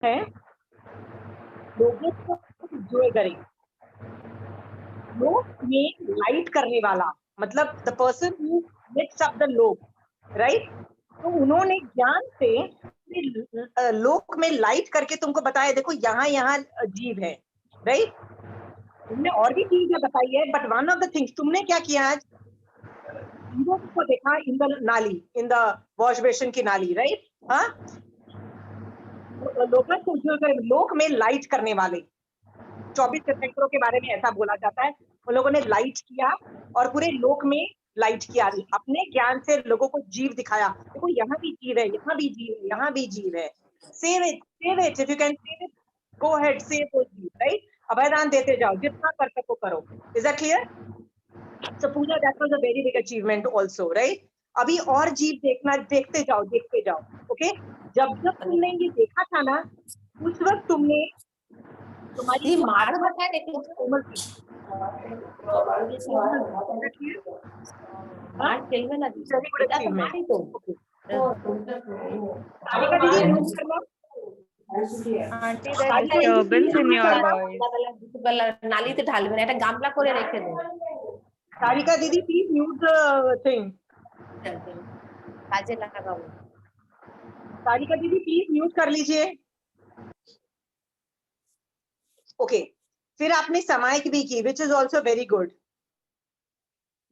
है लोगों को एंजॉय करें, लोग में लाइट करने वाला, मतलब the person who lifts up the लोग, राइट। तो उन्होंने ज्ञान से लोक में लाइट करके तुमको बताया, देखो यहाँ यहाँ जीव है, राइट। तुमने और भी चीजें बताई है, but one of the things तुमने क्या किया आज, जीवों को देखा इन द नाली, इन द वॉश बेसिन की नाली, राइट। हाँ, लोक में लाइट करने वाले 24 तीर्थंकरों के बारे में ऐसा बोला जाता है, उन लोगों ने लाइट किया और पूरे लोक में लाइट किया, अपने ज्ञान से लोगों को जीव दिखाया, देखो यहाँ भी जीव है, यहाँ भी जीव है, यहाँ भी जीव है। Save it if you can save it, go ahead, save वो जीव, राइट। अभयदान देते जाओ, जितना कर सको करो। Is that clear? So Pooja, that was a very big achievement also, right. अभी और जीव देखना, देखते जाओ, देखते जाओ, ओके। जब जब तुमने ये देखा था ना, उस वक्त तुमने तुम्हारी जो आत्मा कोमल थी, very good achievement, okay. Sarika दीदी म्यूट करना, Auntie, there's सारिका दीदी disturbance in म्यूट your करना, voice. নালিতে ঢালবেন, একটা গামলা করে রেখে দেন, सारिका दीदी प्लीज म्यूट द थिंग, কাজে লাগাবো। सारिका दीदी प्लीज म्यूट कर लीजिए, ओके। फिर आपने समायक भी की, which is also very good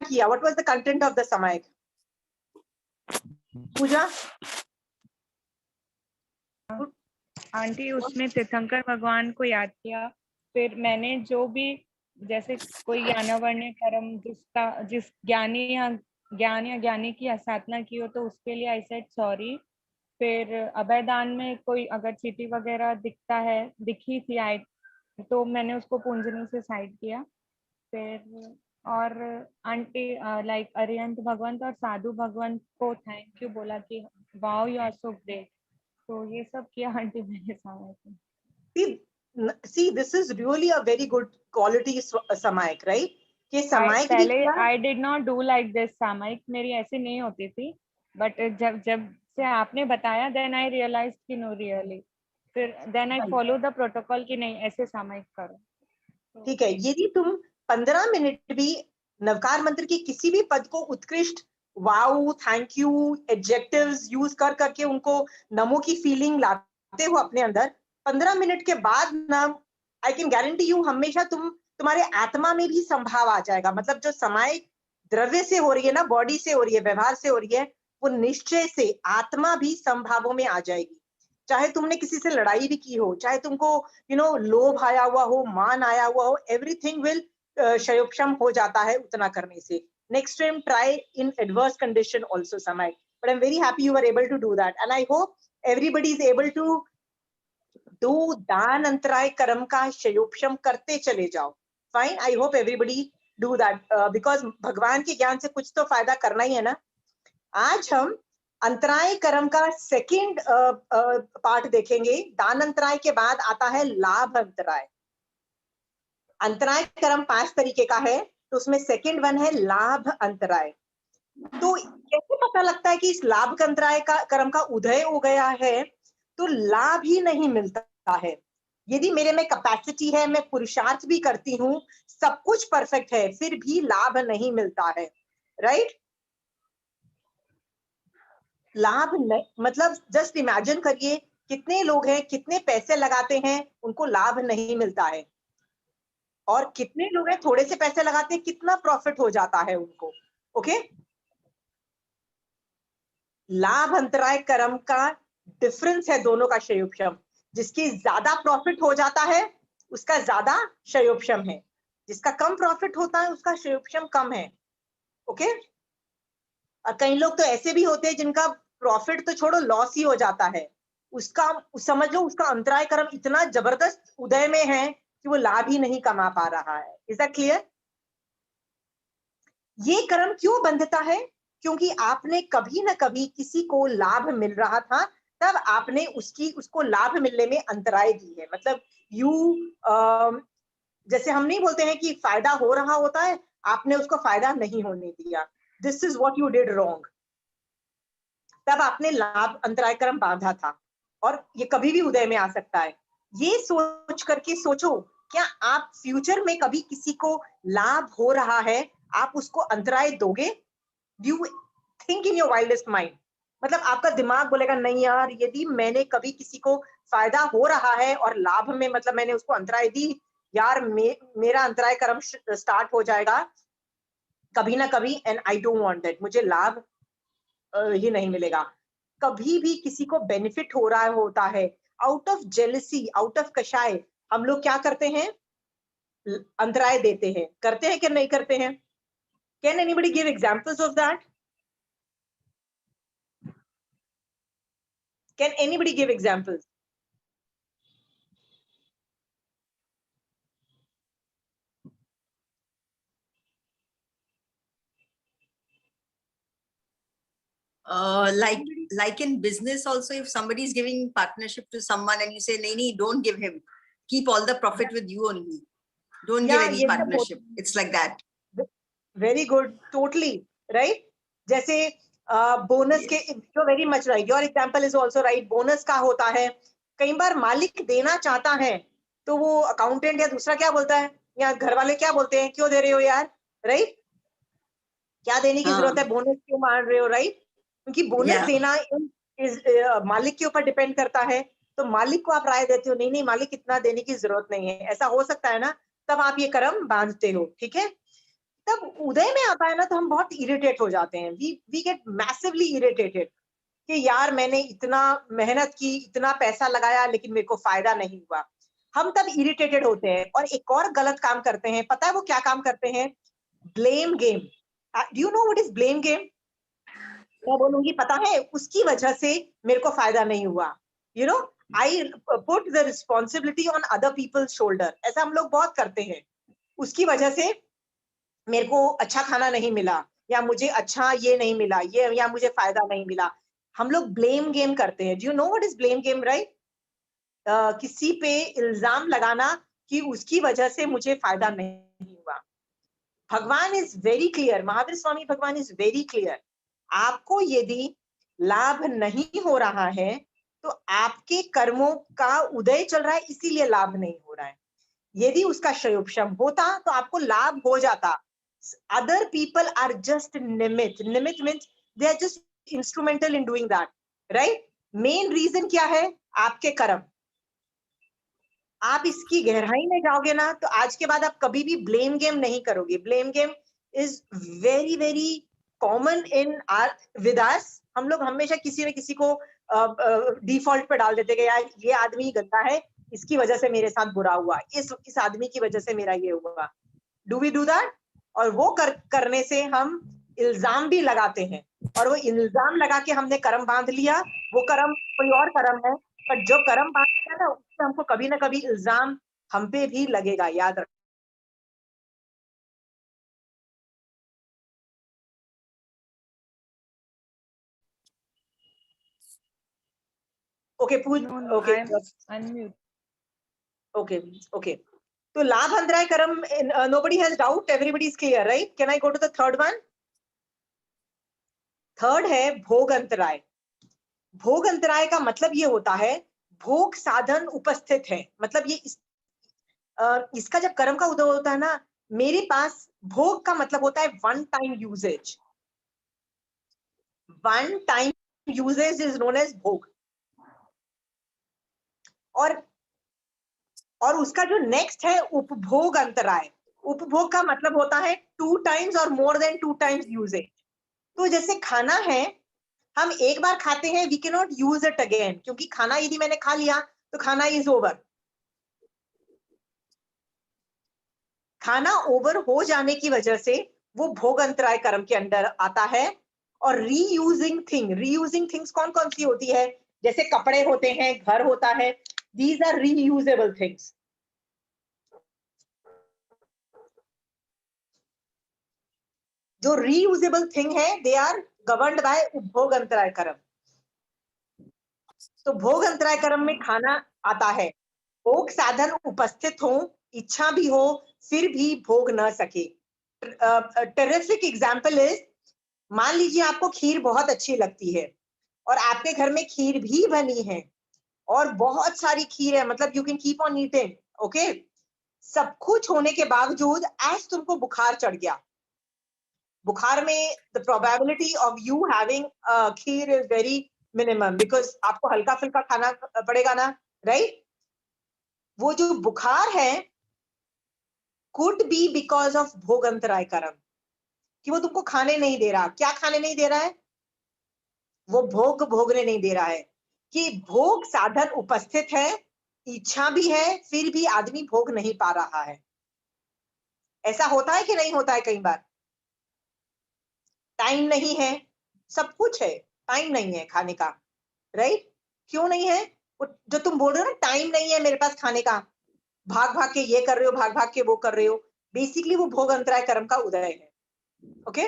किया। What was the content of the samayik? Puja aunty, उसमें तीर्थंकर भगवान को याद किया, फिर मैंने जो भी, जैसे कोई ज्ञानावर्ण्य कर्म जिस ज्ञानी या ज्ञानी की साधना की हो, तो उसके लिए आई सेड सॉरी। फिर अभयदान में कोई अगर चीटी वगैरह दिखी थी आई, तो मैंने उसको पूंजनी से साइड किया। फिर और आंटी लाइक अरिहंत भगवंत और साधु भगवंत को थैंक यू बोला कि wow you are so great. तो ये सब किया आंटी मेरे सामने। see this is really a very good quality समायक, right? कि समायक भी पहले किया। I did not do like this, सामायिक मेरी ऐसी नहीं होती थी, बट जब जब से आपने बताया देन आई रियलाइज कि नो रियली, फिर then I follow the protocol कि नहीं ऐसे सामायिक करो। ठीक है, यदि तुम 15 मिनट भी नवकार मंत्र की किसी भी पद को उत्कृष्ट, wow, thank you, adjectives use कर करके उनको नमो की फीलिंग लाते हो अपने अंदर, 15 मिनट के बाद ना, आई कैन गारंटी यू, हमेशा तुम्हारे आत्मा में भी संभाव आ जाएगा। मतलब जो समय द्रव्य से हो रही है ना, बॉडी से हो रही है, व्यवहार से हो रही है, वो निश्चय से आत्मा भी संभावों में आ जाएगी। चाहे तुमने किसी से लड़ाई भी की हो, चाहे तुमको लोभ आया हुआ हो, मान आया हुआ हो, एवरीथिंग विल क्षयोक्षम हो जाता है उतना करने से। Next time try in adverse condition also समय, but I am very happy you are able to do that, and I hope everybody is able to do दान अंतराय कर्म का क्षयोक्षम करते चले जाओ। Fine, I hope everybody do that, because भगवान के ज्ञान से कुछ तो फायदा करना ही है ना। आज हम अंतराय कर्म का सेकंड पार्ट देखेंगे। दान अंतराय के बाद आता है लाभ अंतराय। अंतराय कर्म 5 तरीके का है, तो उसमें सेकंड वन है लाभ अंतराय। तो कैसे पता लगता है कि इस लाभ अंतराय का कर्म का उदय हो गया है? तो लाभ ही नहीं मिलता है। यदि मेरे में कैपेसिटी है, मैं पुरुषार्थ भी करती हूँ, सब कुछ परफेक्ट है, फिर भी लाभ नहीं मिलता है, राइट? लाभ मतलब जस्ट इमेजिन करिए, कितने लोग हैं, कितने पैसे लगाते हैं, उनको लाभ नहीं मिलता है, और कितने लोग हैं थोड़े से पैसे लगाते हैं, कितना प्रॉफिट हो जाता है उनको। ओके, लाभ अंतराय कर्म का डिफरेंस है दोनों का क्षयोक्षम। जिसकी ज्यादा प्रॉफिट हो जाता है उसका ज्यादा क्षयोक्षम है, जिसका कम प्रॉफिट होता है उसका क्षयोक्षम कम है। ओके, और कई लोग तो ऐसे भी होते हैं जिनका प्रॉफिट तो छोड़ो, लॉस ही हो जाता है, उसका समझ लो उसका अंतराय कर्म इतना जबरदस्त उदय में है कि वो लाभ ही नहीं कमा पा रहा है। Is that clear? ये कर्म क्यों बंधता है? क्योंकि आपने कभी ना कभी किसी को लाभ मिल रहा था, तब आपने उसको लाभ मिलने में अंतराय दी है। मतलब जैसे हम नहीं बोलते हैं कि फायदा हो रहा होता है, आपने उसको फायदा नहीं होने दिया, this is what you did wrong, तब आपने लाभ अंतराय कर्म बांधा था। और ये कभी भी उदय में आ सकता है। ये सोच करके सोचो, क्या आप फ्यूचर में कभी किसी को लाभ हो रहा है, आप उसको अंतराय दोगे? Do you think in your wildest mind? मतलब आपका दिमाग बोलेगा नहीं यार, यदि मैंने कभी किसी को फायदा हो रहा है और लाभ में मतलब मैंने उसको अंतराय दी, यार मेरा अंतराय कर्म स्टार्ट हो जाएगा कभी ना कभी, and I don't want that, मुझे लाभ ही नहीं मिलेगा। कभी भी किसी को बेनिफिट हो रहा होता है, out of jealousy, out of कषाय, हम लोग क्या करते हैं? अंतराय देते हैं। करते हैं कि नहीं करते हैं? Can anybody give examples of that? Can anybody give examples? Like in business also, if somebody is giving partnership to someone and you say, "Nee, don't give him. Keep all the profit with you only. Don't give any partnership." It's like that. Very good, totally right. जैसे bonus के, you're very much right. Your example is also right. Bonus का होता है, कई बार मालिक देना चाहता है तो वो अकाउंटेंट या दूसरा क्या बोलता है, या घर वाले क्या बोलते हैं, क्यों दे रहे हो यार, राइट? क्या देने की जरूरत है, बोनस क्यों मार रहे हो, राइट? क्योंकि बोनस देना मालिक के ऊपर डिपेंड करता है, तो मालिक को आप राय देते हो नहीं नहीं मालिक इतना देने की जरूरत नहीं है, ऐसा हो सकता है ना, तब आप ये कर्म बांधते हो, ठीक है? तब उदय में आता है ना तो हम बहुत इरिटेट हो जाते हैं, वी गेट मैसिवली इरिटेटेड कि यार मैंने इतना मेहनत की, इतना पैसा लगाया, लेकिन मेरे को फायदा नहीं हुआ। हम तब इरिटेटेड होते हैं और एक और गलत काम करते हैं। पता है वो क्या काम करते हैं? Blame game. Do you know what is blame game? मैं बोलूंगी पता है, उसकी वजह से मेरे को फायदा नहीं हुआ, you know, I put the responsibility on other people's shoulder. ऐसा हम लोग बहुत करते हैं। उसकी वजह से मेरे को अच्छा खाना नहीं मिला, या मुझे अच्छा ये नहीं मिला, ये, या मुझे फायदा नहीं मिला। हम लोग ब्लेम गेम करते हैं। Do you know what is blame game, right? किसी पे इल्जाम लगाना कि उसकी वजह से मुझे फायदा नहीं हुआ। भगवान is very clear, Mahavir Swami भगवान इज वेरी क्लियर। आपको यदि लाभ नहीं हो रहा है तो आपके कर्मों का उदय चल रहा है, इसीलिए लाभ नहीं हो रहा है। यदि उसका क्षयोपशम होता तो आपको लाभ हो जाता। Other people are just निमित्त। निमित्त means they are just instrumental in doing that, right? Main reason क्या है? आपके कर्म। आप इसकी गहराई में जाओगे ना तो आज के बाद आप कभी भी ब्लेम गेम नहीं करोगे। Blame game is very very common in are with us. हम लोग हमेशा किसी न किसी को डिफॉल्ट पे डाल देते हैं, यार ये आदमी गंदा है, इसकी वजह से मेरे साथ बुरा हुआ, इस आदमी की वजह से मेरा ये हुआ। Do we do that? और वो करने से हम इल्जाम भी लगाते हैं, और वो इल्जाम लगा के हमने कर्म बांध लिया। वो कर्म कोई और कर्म है, पर जो कर्म बांध लिया ना उससे हमको कभी ना कभी इल्जाम हम पे भी लगेगा, याद रख। Okay okay unmute. Okay okay. तो लाभ अंतराय कर्म, nobody has doubt, everybody is clear, right? Can I go to the third one? Third है भोग अंतराय। भोग अंतराय का मतलब ये होता है भोग साधन उपस्थित है। मतलब ये इसका जब कर्म का उदय होता है ना, मेरे पास भोग का मतलब होता है one time usages. One time usages is known as bhog. और उसका जो नेक्स्ट है उपभोग अंतराय। उपभोग का मतलब होता है 2 टाइम्स और मोर देन 2 टाइम्स यूजेज। तो जैसे खाना है, हम एक बार खाते हैं, we can not use it again, क्योंकि खाना यदि मैंने खा लिया तो खाना इज ओवर। खाना ओवर हो जाने की वजह से वो भोग अंतराय कर्म के अंदर आता है। और रीयूजिंग थिंग्स कौन कौन सी होती है? जैसे कपड़े होते हैं, घर होता है, दीज आर रीयूजेबल थिंग्स। जो रीयूजेबल थिंग है, दे आर गवर्न्ड बाय उपभोग अंतराय कर्म। तो भोग अंतराय कर्म में खाना आता है, भोग साधन उपस्थित हो, इच्छा भी हो, फिर भी भोग न सके। टेरिफिक एग्जाम्पल इज, मान लीजिए आपको खीर बहुत अच्छी लगती है और आपके घर में खीर भी बनी है, और बहुत सारी खीर है, मतलब you can keep on eating, okay. सब कुछ होने के बावजूद एज तुमको बुखार चढ़ गया, बुखार में the probability of you having kheer is very minimum, because आपको हल्का फुल्का खाना पड़ेगा ना, राइट। वो जो बुखार है कुड बी बिकॉज ऑफ भोग अंतराय कर्म, कि वो तुमको खाने नहीं दे रहा। क्या खाने नहीं दे रहा है? वो भोग भोगने नहीं दे रहा है, कि भोग साधन उपस्थित है, इच्छा भी है, फिर भी आदमी भोग नहीं पा रहा है। ऐसा होता है कि नहीं होता है? कई बार टाइम नहीं है, सब कुछ है, टाइम नहीं है खाने का, राइट। क्यों नहीं है? जो तुम बोल रहे हो ना, टाइम नहीं है मेरे पास खाने का, भाग भाग के ये कर रहे हो, भाग भाग के वो कर रहे हो, बेसिकली वो भोग अंतराय कर्म का उदय है, ओके।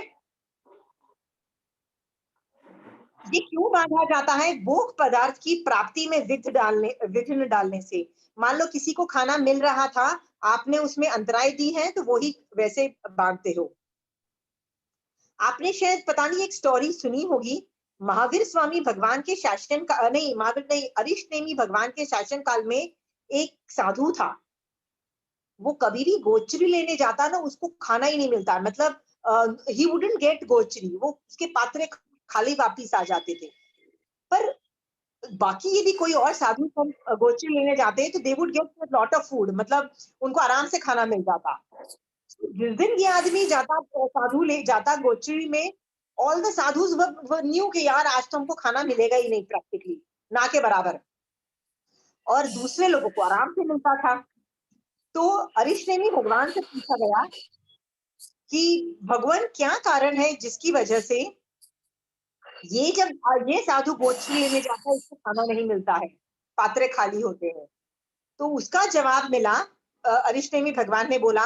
ये क्यों बांधा जाता है? भोग पदार्थ की प्राप्ति में विघ्न डालने से। मान लो किसी को खाना मिल रहा था, आपने उसमें अंतराय दी है, तो वही वैसे बांधते हो। आपने शायद पता नहीं एक स्टोरी सुनी होगी, महावीर स्वामी भगवान के शासन का नहीं, महावीर नहीं, अरिष्टनेमी भगवान के शासन काल में एक साधु था। वो कभी भी गोचरी लेने जाता ना, उसको खाना ही नहीं मिलता, मतलब ही वुडंट गेट गोचरी, वो उसके पात्रे खाली वापिस आ जाते थे। पर बाकी यदि कोई और साधु गोचरी लेने जाते हैं तो they would get lot of food, मतलब उनको आराम से खाना मिल जाता। जिस दिन ये आदमी जाता, साधु ले जाता गोचरी में, ऑल द साधुज न्यू कि यार आज तो हमको खाना मिलेगा ही नहीं, प्रैक्टिकली ना के बराबर, और दूसरे लोगों को आराम से मिलता था। तो अरिष्टनेमी भगवान से पूछा गया कि भगवान क्या कारण है जिसकी वजह से ये जब ये साधु गोचरी लेने जाता है इसको खाना नहीं मिलता है, पात्रे खाली होते हैं। तो उसका जवाब मिला, अरिष्टनेमी भगवान ने बोला,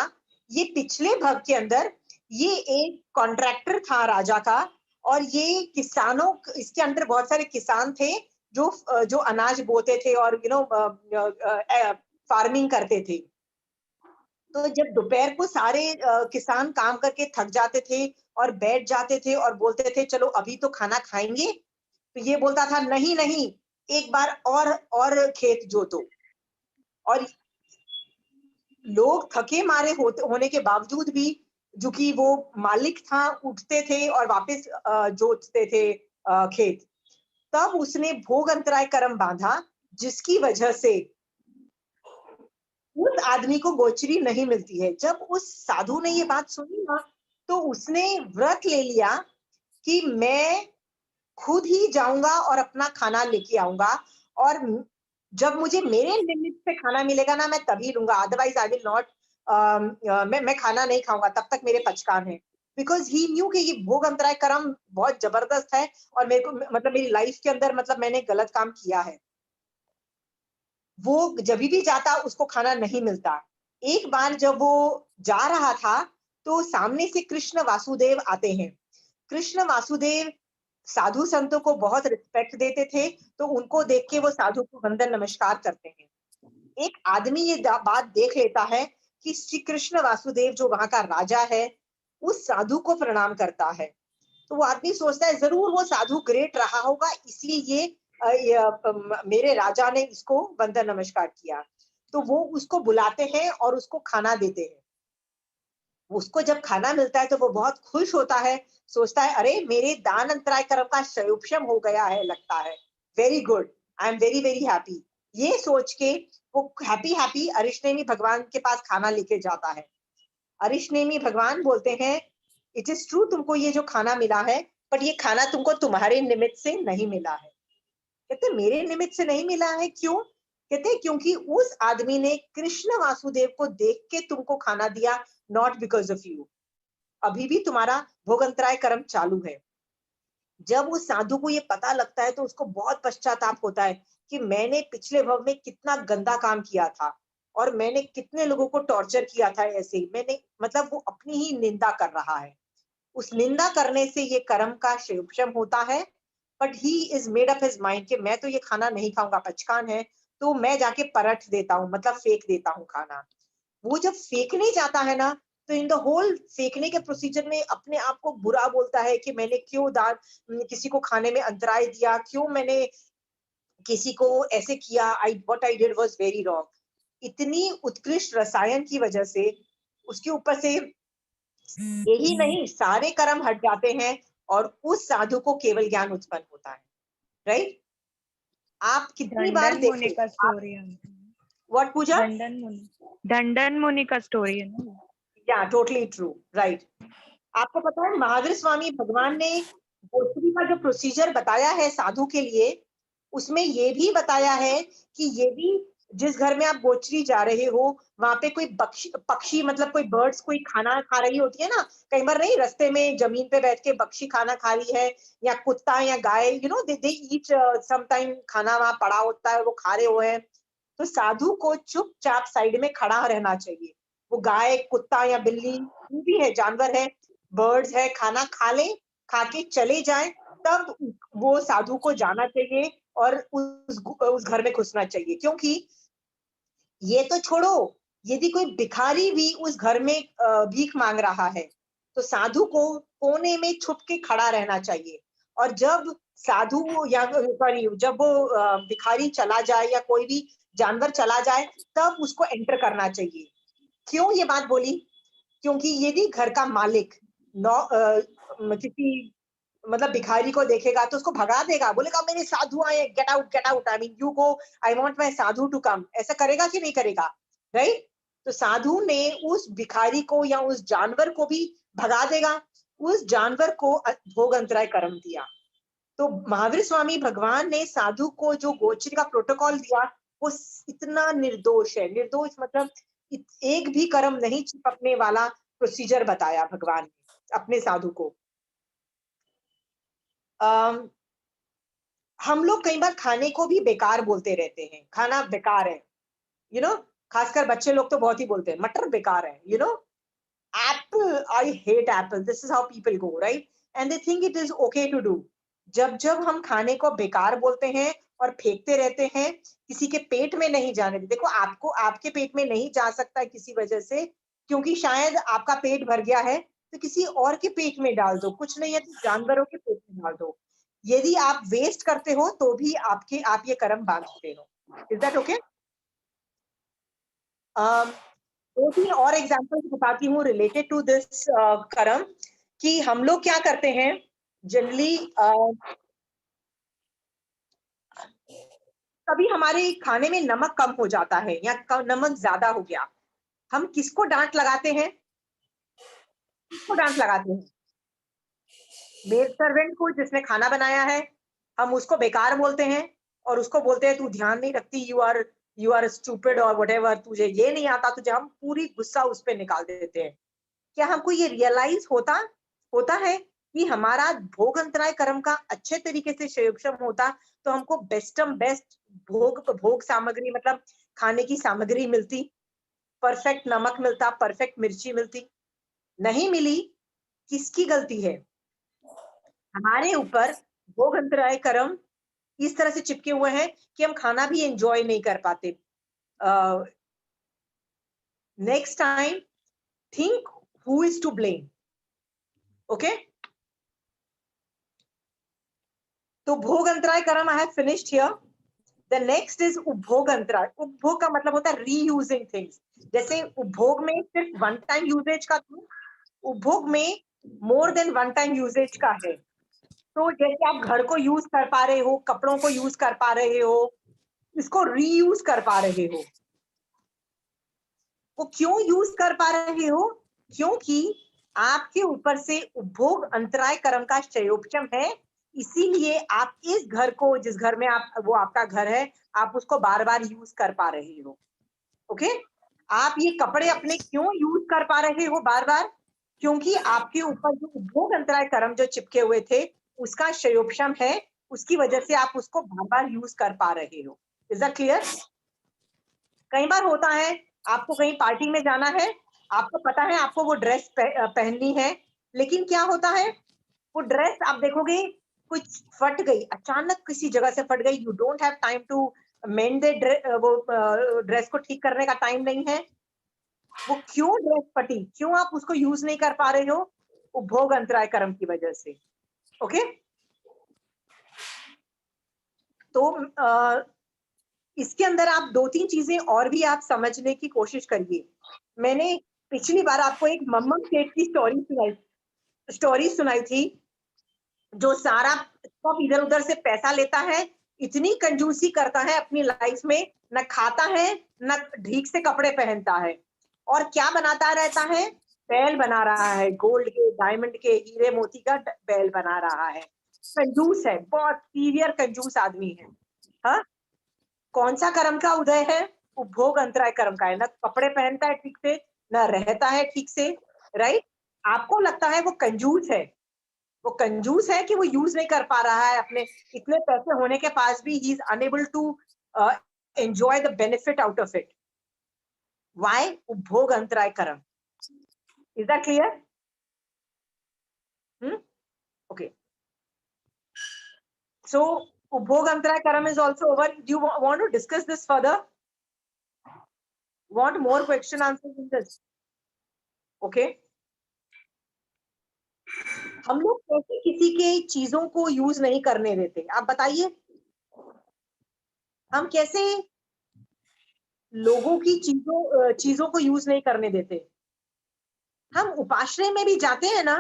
ये पिछले भव के अंदर ये एक कॉन्ट्रैक्टर था राजा का, और ये किसानों, इसके अंदर बहुत सारे किसान थे जो अनाज बोते थे और फार्मिंग करते थे। तो जब दोपहर को सारे किसान काम करके थक जाते थे और बैठ जाते थे और बोलते थे चलो अभी तो खाना खाएंगे, तो ये बोलता था नहीं नहीं, एक बार और खेत जोतो। और लोग थके मारे होने के बावजूद भी, जो कि वो मालिक था, उठते थे और वापस जोतते थे खेत। तब उसने भोग अंतराय कर्म बांधा, जिसकी वजह से उस आदमी को गोचरी नहीं मिलती है। जब उस साधु ने ये बात सुनी ना, तो उसने व्रत ले लिया कि मैं खुद ही जाऊंगा और अपना खाना लेके आऊंगा, और जब मुझे मेरे लिमिट पे खाना मिलेगा ना, मैं तभी लूंगा, अदरवाइज आई विल नॉट, मैं खाना नहीं खाऊंगा तब तक मेरे पचकान है। बिकॉज ही न्यू कि ये भोग अंतराय कर्म बहुत जबरदस्त है, और मेरे को, मतलब मेरी लाइफ के अंदर, मतलब मैंने गलत काम किया है। वो जब भी जाता उसको खाना नहीं मिलता। एक बार जब वो जा रहा था, तो सामने से कृष्ण वासुदेव आते हैं। कृष्ण वासुदेव साधु संतों को बहुत रिस्पेक्ट देते थे, तो उनको देख के वो साधु को वंदन नमस्कार करते हैं। एक आदमी ये बात देख लेता है कि श्री कृष्ण वासुदेव जो वहां का राजा है, उस साधु को प्रणाम करता है। तो वो आदमी सोचता है जरूर वो साधु ग्रेट रहा होगा, इसलिए मेरे राजा ने इसको वंदन नमस्कार किया। तो वो उसको बुलाते हैं और उसको खाना देते हैं। उसको जब खाना मिलता है तो वो बहुत खुश होता है, सोचता है अरे मेरे दान अंतराय कर्म का क्षयोपशम हो गया है लगता है, very good, I am very very happy. ये सोच के वो हैप्पी हैप्पी अरिष्टनेमी भगवान के पास खाना लेके जाता है। अरिष्टनेमी भगवान बोलते हैं, इट इज ट्रू, तुमको ये जो खाना मिला है, बट ये खाना तुमको तुम्हारे निमित्त से नहीं मिला है। कहते मेरे निमित्त से नहीं मिला है, क्यों? कहते क्योंकि उस आदमी ने कृष्ण वासुदेव को देख के तुमको खाना दिया, नॉट बिकॉज ऑफ यू। अभी भी तुम्हारा भोगंतराय कर्म चालू है। जब उस साधु को ये पता लगता है तो उसको बहुत पश्चाताप होता है कि मैंने पिछले भव में कितना गंदा काम किया था, और मैंने कितने लोगों को टॉर्चर किया था ऐसे ही, मैंने, मतलब वो अपनी ही निंदा कर रहा है। उस निंदा करने से ये कर्म का क्षयोपशम होता है। But he is made up his mind कि मैं तो ये खाना नहीं खाऊंगा, पचकान है, तो मैं जाके परट देता हूँ, मतलब फेंक देता हूँ खाना। वो जब फेंकने जाता है ना, तो इन द होल फेंकने के प्रोसीजर में अपने आप को बुरा बोलता है कि मैंने क्यों किसी को खाने में अंतराय दिया, क्यों मैंने किसी को ऐसे किया, what I did was very wrong, इतनी उत्कृष्ट रसायन की वजह से उसके ऊपर से यही नहीं सारे कर्म हट जाते हैं और उस साधु को केवल ज्ञान उत्पन्न होता है, राइट? आप कितनी बार दंडन मुनि का देखो, स्टोरी है। व्हाट पूजा? दंडन मुनि का स्टोरी है ना। या टोटली ट्रू, राइट। आपको पता है महावीर स्वामी भगवान ने गोचरी का जो प्रोसीजर बताया है साधु के लिए, उसमें ये भी बताया है कि ये भी जिस घर में आप गोचरी जा रहे हो वहां पे कोई पक्षी मतलब कोई बर्ड्स कोई खाना खा रही होती है ना, कई बार नहीं रास्ते में जमीन पे बैठ के पक्षी खाना खा रही है, या कुत्ता या गाय, you know they eat some time, खाना वहां पड़ा होता है वो खा रहे हुए हैं, तो साधु को चुपचाप साइड में खड़ा रहना चाहिए। वो गाय कुत्ता या बिल्ली जो भी है जानवर है बर्ड्स है खाना खा ले, खा के चले जाए, तब वो साधु को जाना चाहिए और उस घर में घुसना चाहिए। क्योंकि ये तो छोड़ो, यदि कोई भिखारी भी उस घर में भीख मांग रहा है तो साधु को कोने में छुप के खड़ा रहना चाहिए, और जब साधु या सॉरी जब वो भिखारी चला जाए या कोई भी जानवर चला जाए तब उसको एंटर करना चाहिए। क्यों ये बात बोली? क्योंकि यदि घर का मालिक किसी मतलब भिखारी को देखेगा तो उसको भगा देगा, बोलेगा मेरे साधु आए, get out, I mean you go, I want my sadhu to come, ऐसा करेगा कि नहीं करेगा, राइट? तो साधु ने उस भिखारी को या उस जानवर को भी भगा देगा, उस जानवर को भोग अंतराय कर्म दिया। तो महावीर स्वामी भगवान ने साधु को जो गोचरी का प्रोटोकॉल दिया वो इतना निर्दोष है, निर्दोष मतलब एक भी कर्म नहीं चिपकने वाला प्रोसीजर बताया भगवान ने अपने साधु को। हम लोग कई बार खाने को भी बेकार बोलते रहते हैं, खाना बेकार है, यू नो, खासकर बच्चे लोग तो बहुत ही बोलते हैं मटर बेकार है, you know, apple, I hate apple, this is how people go, right? And they think it is okay to do. जब जब हम खाने को बेकार बोलते हैं और फेंकते रहते हैं, किसी के पेट में नहीं जाने देते, देखो आपको आपके पेट में नहीं जा सकता है किसी वजह से, क्योंकि शायद आपका पेट भर गया है, तो किसी और के पेट में डाल दो, कुछ नहीं है तो जानवरों के पेट में डाल दो। यदि आप वेस्ट करते हो तो भी आप ये कर्म बांधते हो। Is that okay? दो तीन और एग्जांपल्स बताती हूँ रिलेटेड टू दिस कर्म, कि हम लोग क्या करते हैं जनरली, कभी हमारे खाने में नमक कम हो जाता है या नमक ज्यादा हो गया, हम किसको डांट लगाते हैं? किसको डांट लगाते हैं? मेड सर्वेंट को जिसने खाना बनाया है, हम उसको बेकार बोलते हैं और उसको बोलते हैं तू ध्यान नहीं रखती, यू आर स्टूपिड और व्हाटएवर, तुझे ये नहीं आता तुझे, हम पूरी गुस्सा उस पर निकाल देते हैं। क्या हमको ये रियलाइज होता है कि हमारा भोग अंतराय कर्म का अच्छे तरीके से संयोजन होता तो हमको बेस्ट भोग सामग्री मतलब खाने की सामग्री मिलती, परफेक्ट नमक मिलता, परफेक्ट मिर्ची मिलती, नहीं मिली। किसकी गलती है? हमारे ऊपर भोग अंतराय कर्म इस तरह से चिपके हुए हैं कि हम खाना भी एंजॉय नहीं कर पाते। Next time think who is to blame, okay? तो भोग अंतराय कर्म I have finished here. The next is उपभोग अंतराय। उपभोग का मतलब होता है रीयूजिंग थिंग्स। जैसे उपभोग में सिर्फ वन टाइम यूजेज का था, उपभोग में more than one time usages का है। तो जैसे आप घर को यूज कर पा रहे हो, कपड़ों को यूज कर पा रहे हो, इसको रीयूज कर पा रहे हो। वो क्यों यूज कर पा रहे हो? क्योंकि आपके ऊपर से उपभोग अंतराय कर्म का संयोजन है, इसीलिए आप इस घर को, जिस घर में आप वो आपका घर है, आप उसको बार बार यूज कर पा रहे हो। ओके? आप ये कपड़े अपने क्यों यूज कर पा रहे हो बार बार? क्योंकि आपके ऊपर जो उपभोग अंतराय कर्म जो चिपके हुए थे उसका संयोजन है, उसकी वजह से आप उसको बार बार यूज कर पा रहे हो। Is that clear? कई बार होता है आपको कहीं पार्टी में जाना है, आपको पता है आपको वो ड्रेस पहननी है, लेकिन क्या होता है वो ड्रेस आप देखोगे कुछ फट गई, अचानक किसी जगह से फट गई, you don't have time to mend वो ड्रेस को ठीक करने का टाइम नहीं है। वो क्यों ड्रेस फटी, क्यों आप उसको यूज नहीं कर पा रहे हो? उपभोग अंतराय कर्म की वजह से। ओके? तो इसके अंदर आप 2-3 चीजें और भी आप समझने की कोशिश करिए। मैंने पिछली बार आपको एक मम्मम सेठ की स्टोरी सुनाई थी, जो सारा सब इधर-उधर से पैसा लेता है, इतनी कंजूसी करता है अपनी लाइफ में, न खाता है, न ठीक से कपड़े पहनता है, और क्या बनाता रहता है? बैल बना रहा है, गोल्ड के, डायमंड के, हीरे मोती का बैल बना रहा है। कंजूस है, बहुत सीवियर कंजूस आदमी है। हाँ? कौन सा कर्म का उदय है? उपभोग अंतराय कर्म का है। न कपड़े पहनता है ठीक से, न रहता है ठीक से, राइट? आपको लगता है वो कंजूस है, वो कंजूस है कि वो यूज नहीं कर पा रहा है अपने इतने पैसे होने के पास भी, he is unable to enjoy the benefit out of it. Why? उपभोग अंतराय कर्म। Is that clear? Okay, so उपभोग अंतराय कर्म is also over. Do you want to discuss this further? Want more question answers in this? Okay. हम लोग कैसे किसी के चीजों को यूज नहीं करने देते, आप बताइए। हम कैसे लोगों की चीजों को यूज नहीं करने देते। हम उपाश्रय में भी जाते हैं ना,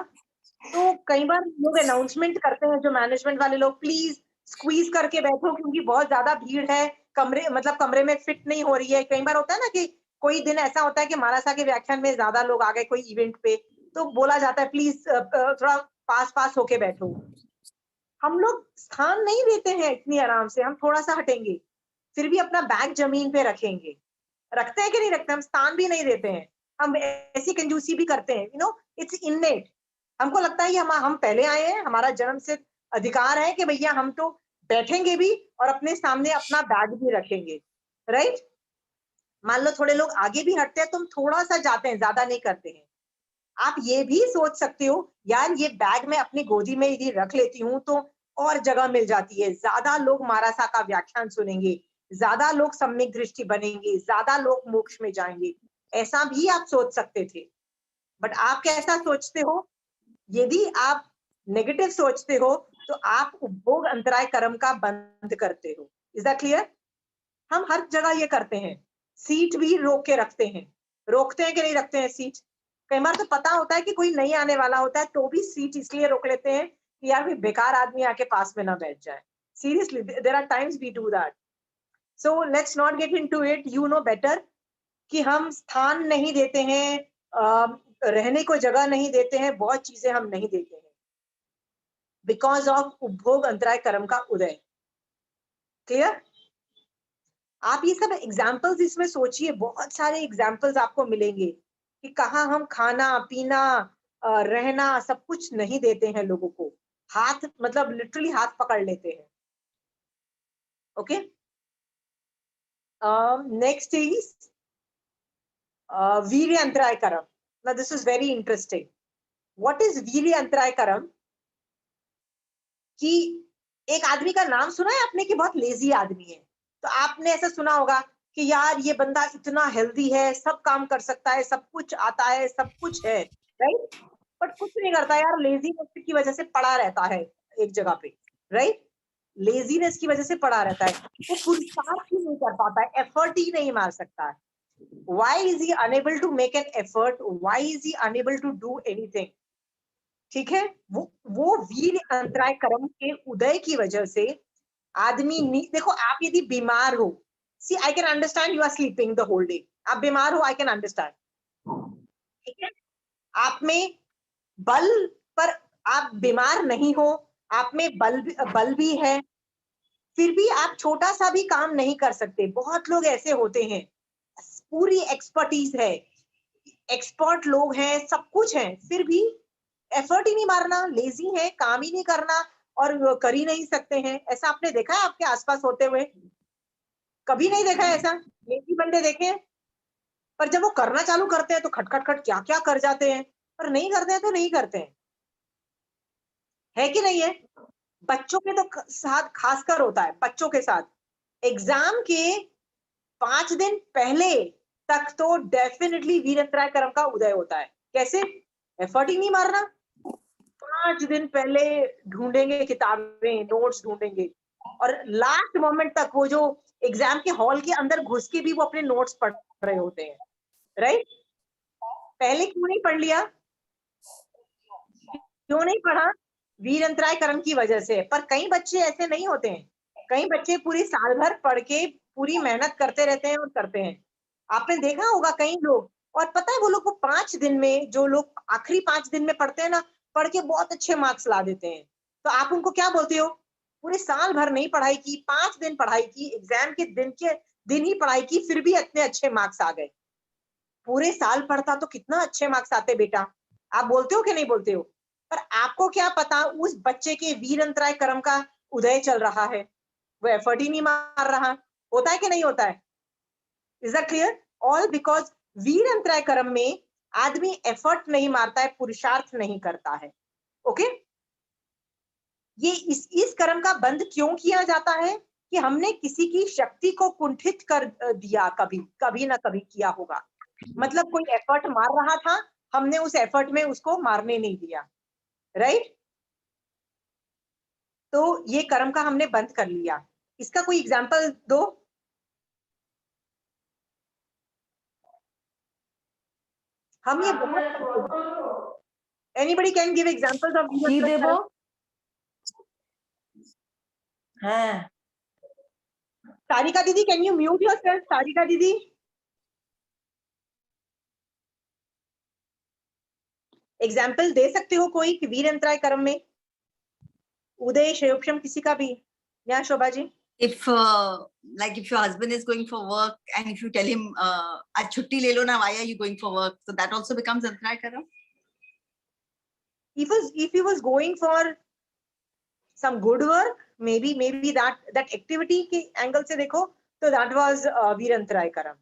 तो कई बार लोग अनाउंसमेंट करते हैं, जो मैनेजमेंट वाले लोग, प्लीज स्क्वीज करके बैठो क्योंकि बहुत ज्यादा भीड़ है, कमरे में फिट नहीं हो रही है। कई बार होता है ना कि कोई दिन ऐसा होता है कि महाराजा के व्याख्यान में ज्यादा लोग आ गए कोई इवेंट पे, तो बोला जाता है प्लीज थोड़ा पास होके बैठो। हम लोग स्थान नहीं देते हैं इतनी आराम से, हम थोड़ा सा हटेंगे, फिर भी अपना बैग जमीन पे रखेंगे। रखते हैं कि नहीं रखते? हम स्थान भी नहीं देते हैं, हम ऐसी कंजूसी भी करते हैं, इट्स इननेट। हमको लगता है कि हम पहले आए हैं, हमारा जन्म से अधिकार है कि भैया हम तो बैठेंगे भी और अपने सामने अपना बैग भी रखेंगे, राइट? मान लो थोड़े लोग आगे भी हटते हैं तो हम थोड़ा सा जाते हैं, ज्यादा नहीं करते हैं। आप ये भी सोच सकते हो, यार ये बैग मैं अपनी गोदी में यदि रख लेती हूँ तो और जगह मिल जाती है, ज्यादा लोग महाराजा का व्याख्यान सुनेंगे, ज्यादा लोग सम्यक दृष्टि बनेंगे, ज्यादा लोग मोक्ष में जाएंगे। ऐसा भी आप सोच सकते थे, बट आप कैसा सोचते हो? यदि आप नेगेटिव सोचते हो तो आप उपभोग अंतराय कर्म का बंद करते हो। Is that clear? हम हर जगह ये करते हैं, सीट भी रोक के रखते हैं। रोकते हैं कि नहीं रखते हैं सीट? कई बार तो पता होता है कि कोई नहीं आने वाला होता है, तो भी सीट इसलिए रोक लेते हैं कि यार कोई बेकार आदमी आके पास में ना बैठ जाए। Seriously, there are times we do that. So let's not get into it, you know better, कि हम स्थान नहीं देते हैं, रहने को जगह नहीं देते हैं, बहुत चीजें हम नहीं देते हैं बिकॉज ऑफ उपभोग अंतराय कर्म का उदय। क्लियर? आप ये सब एग्जाम्पल्स इसमें सोचिए, बहुत सारे एग्जाम्पल्स आपको मिलेंगे कि कहाँ हम खाना पीना रहना सब कुछ नहीं देते हैं लोगों को, हाथ मतलब लिटरली हाथ पकड़ लेते हैं। ओके, नेक्स्ट इज वीर्य अंतराय कर्म। Now this is very interesting. What is वीर्य अंतराय कर्म? कि एक आदमी का नाम सुना है आपने कि बहुत लेजी आदमी है, तो आपने ऐसा सुना होगा कि यार ये बंदा इतना हेल्दी है, सब काम कर सकता है, सब कुछ आता है, सब कुछ है, राइट? बट कुछ नहीं करता यार, लेजीनेस की वजह से पड़ा रहता है एक जगह पे, राइट? लेजीनेस की वजह से पड़ा रहता है, वो पुरुषार्थ ही नहीं कर पाता है, एफर्ट ही नहीं मार सकता है। Why is he unable to make an effort? Why is he unable to do anything? ठीक है, वो वीर अंतराय कर्म के उदय की वजह से आदमी देखो, आप यदि बीमार हो, see I can understand, you are sleeping the whole day, आप बीमार हो, आई कैन अंडरस्टैंड, ठीक है? आप में बल, पर आप बीमार नहीं हो, आप में बल भी है, फिर भी आप छोटा सा भी काम नहीं कर सकते। बहुत लोग ऐसे होते हैं, पूरी एक्सपर्टीज है, एक्सपर्ट लोग हैं, सब कुछ है, फिर भी एफर्ट ही नहीं मारना, लेजी है, काम ही नहीं करना और कर ही नहीं सकते हैं। ऐसा आपने देखा है आपके आसपास होते हुए? कभी नहीं देखा है ऐसा? लेजी बंदे देखे हैं, पर जब वो करना चालू करते हैं तो खटखट खट क्या क्या कर जाते हैं, पर नहीं करते हैं तो नहीं करते हैं, है कि नहीं है? बच्चों के तो साथ खासकर होता है, बच्चों के साथ एग्जाम के 5 दिन पहले तक तो डेफिनेटली वीर अंतराय कर्म का उदय होता है। कैसे? एफर्ट ही नहीं मारना, 5 दिन पहले ढूंढेंगे किताबें, नोट्स ढूंढेंगे, और लास्ट मोमेंट तक वो जो एग्जाम के हॉल के अंदर घुस के भी वो अपने नोट्स पढ़ रहे होते हैं, राइट? पहले क्यों नहीं पढ़ लिया, क्यों नहीं पढ़ा? वीर अंतराय कर्म की वजह से। पर कई बच्चे ऐसे नहीं होते हैं, कई बच्चे पूरी साल भर पढ़ के पूरी मेहनत करते रहते हैं और करते हैं। आपने देखा होगा कई लोग, और पता है वो लोग को 5 दिन में, जो लोग आखिरी 5 दिन में पढ़ते हैं ना, पढ़ के बहुत अच्छे मार्क्स ला देते हैं। तो आप उनको क्या बोलते हो? पूरे साल भर नहीं पढ़ाई की, 5 दिन पढ़ाई की, एग्जाम के दिन ही पढ़ाई की, फिर भी इतने अच्छे मार्क्स आ गए। पूरे साल पढ़ता तो कितना अच्छे मार्क्स आते बेटा, आप बोलते हो कि नहीं बोलते हो? पर आपको क्या पता उस बच्चे के वीर अंतराय कर्म का उदय चल रहा है, वो एफर्ट ही नहीं मार रहा। होता है कि नहीं होता है? Is that clear? All because वीर अंतराय कर्म में आदमी एफर्ट नहीं मारता है, पुरुषार्थ नहीं करता है। ओके, ये इस कर्म का बंद क्यों किया जाता है? कि हमने किसी की शक्ति को कुंठित कर दिया, कभी ना कभी किया होगा। मतलब कोई एफर्ट मार रहा था, हमने उस एफर्ट में उसको मारने नहीं दिया, राइट? तो ये कर्म का हमने बंद कर लिया। इसका कोई एग्जांपल दो। हम ये बहुत, anybody can give examples of কি দেব? হ্যাঁ, सारिका दीदी, can you mute yourself? Sarika दीदी, एग्जाम्पल दे सकते हो कोई कि वीर अंतराय कर्म में? उदय, श्रेयोक्षम, किसी का भी, या Shobha ji? If like if your husband is going for work and if you tell him आज छुट्टी ले लो ना, why are you going for work, so that also becomes अंतराय कर्म. If he was going for some good work, maybe that activity के angle से देखो तो that was वीर अंतराय कर्म,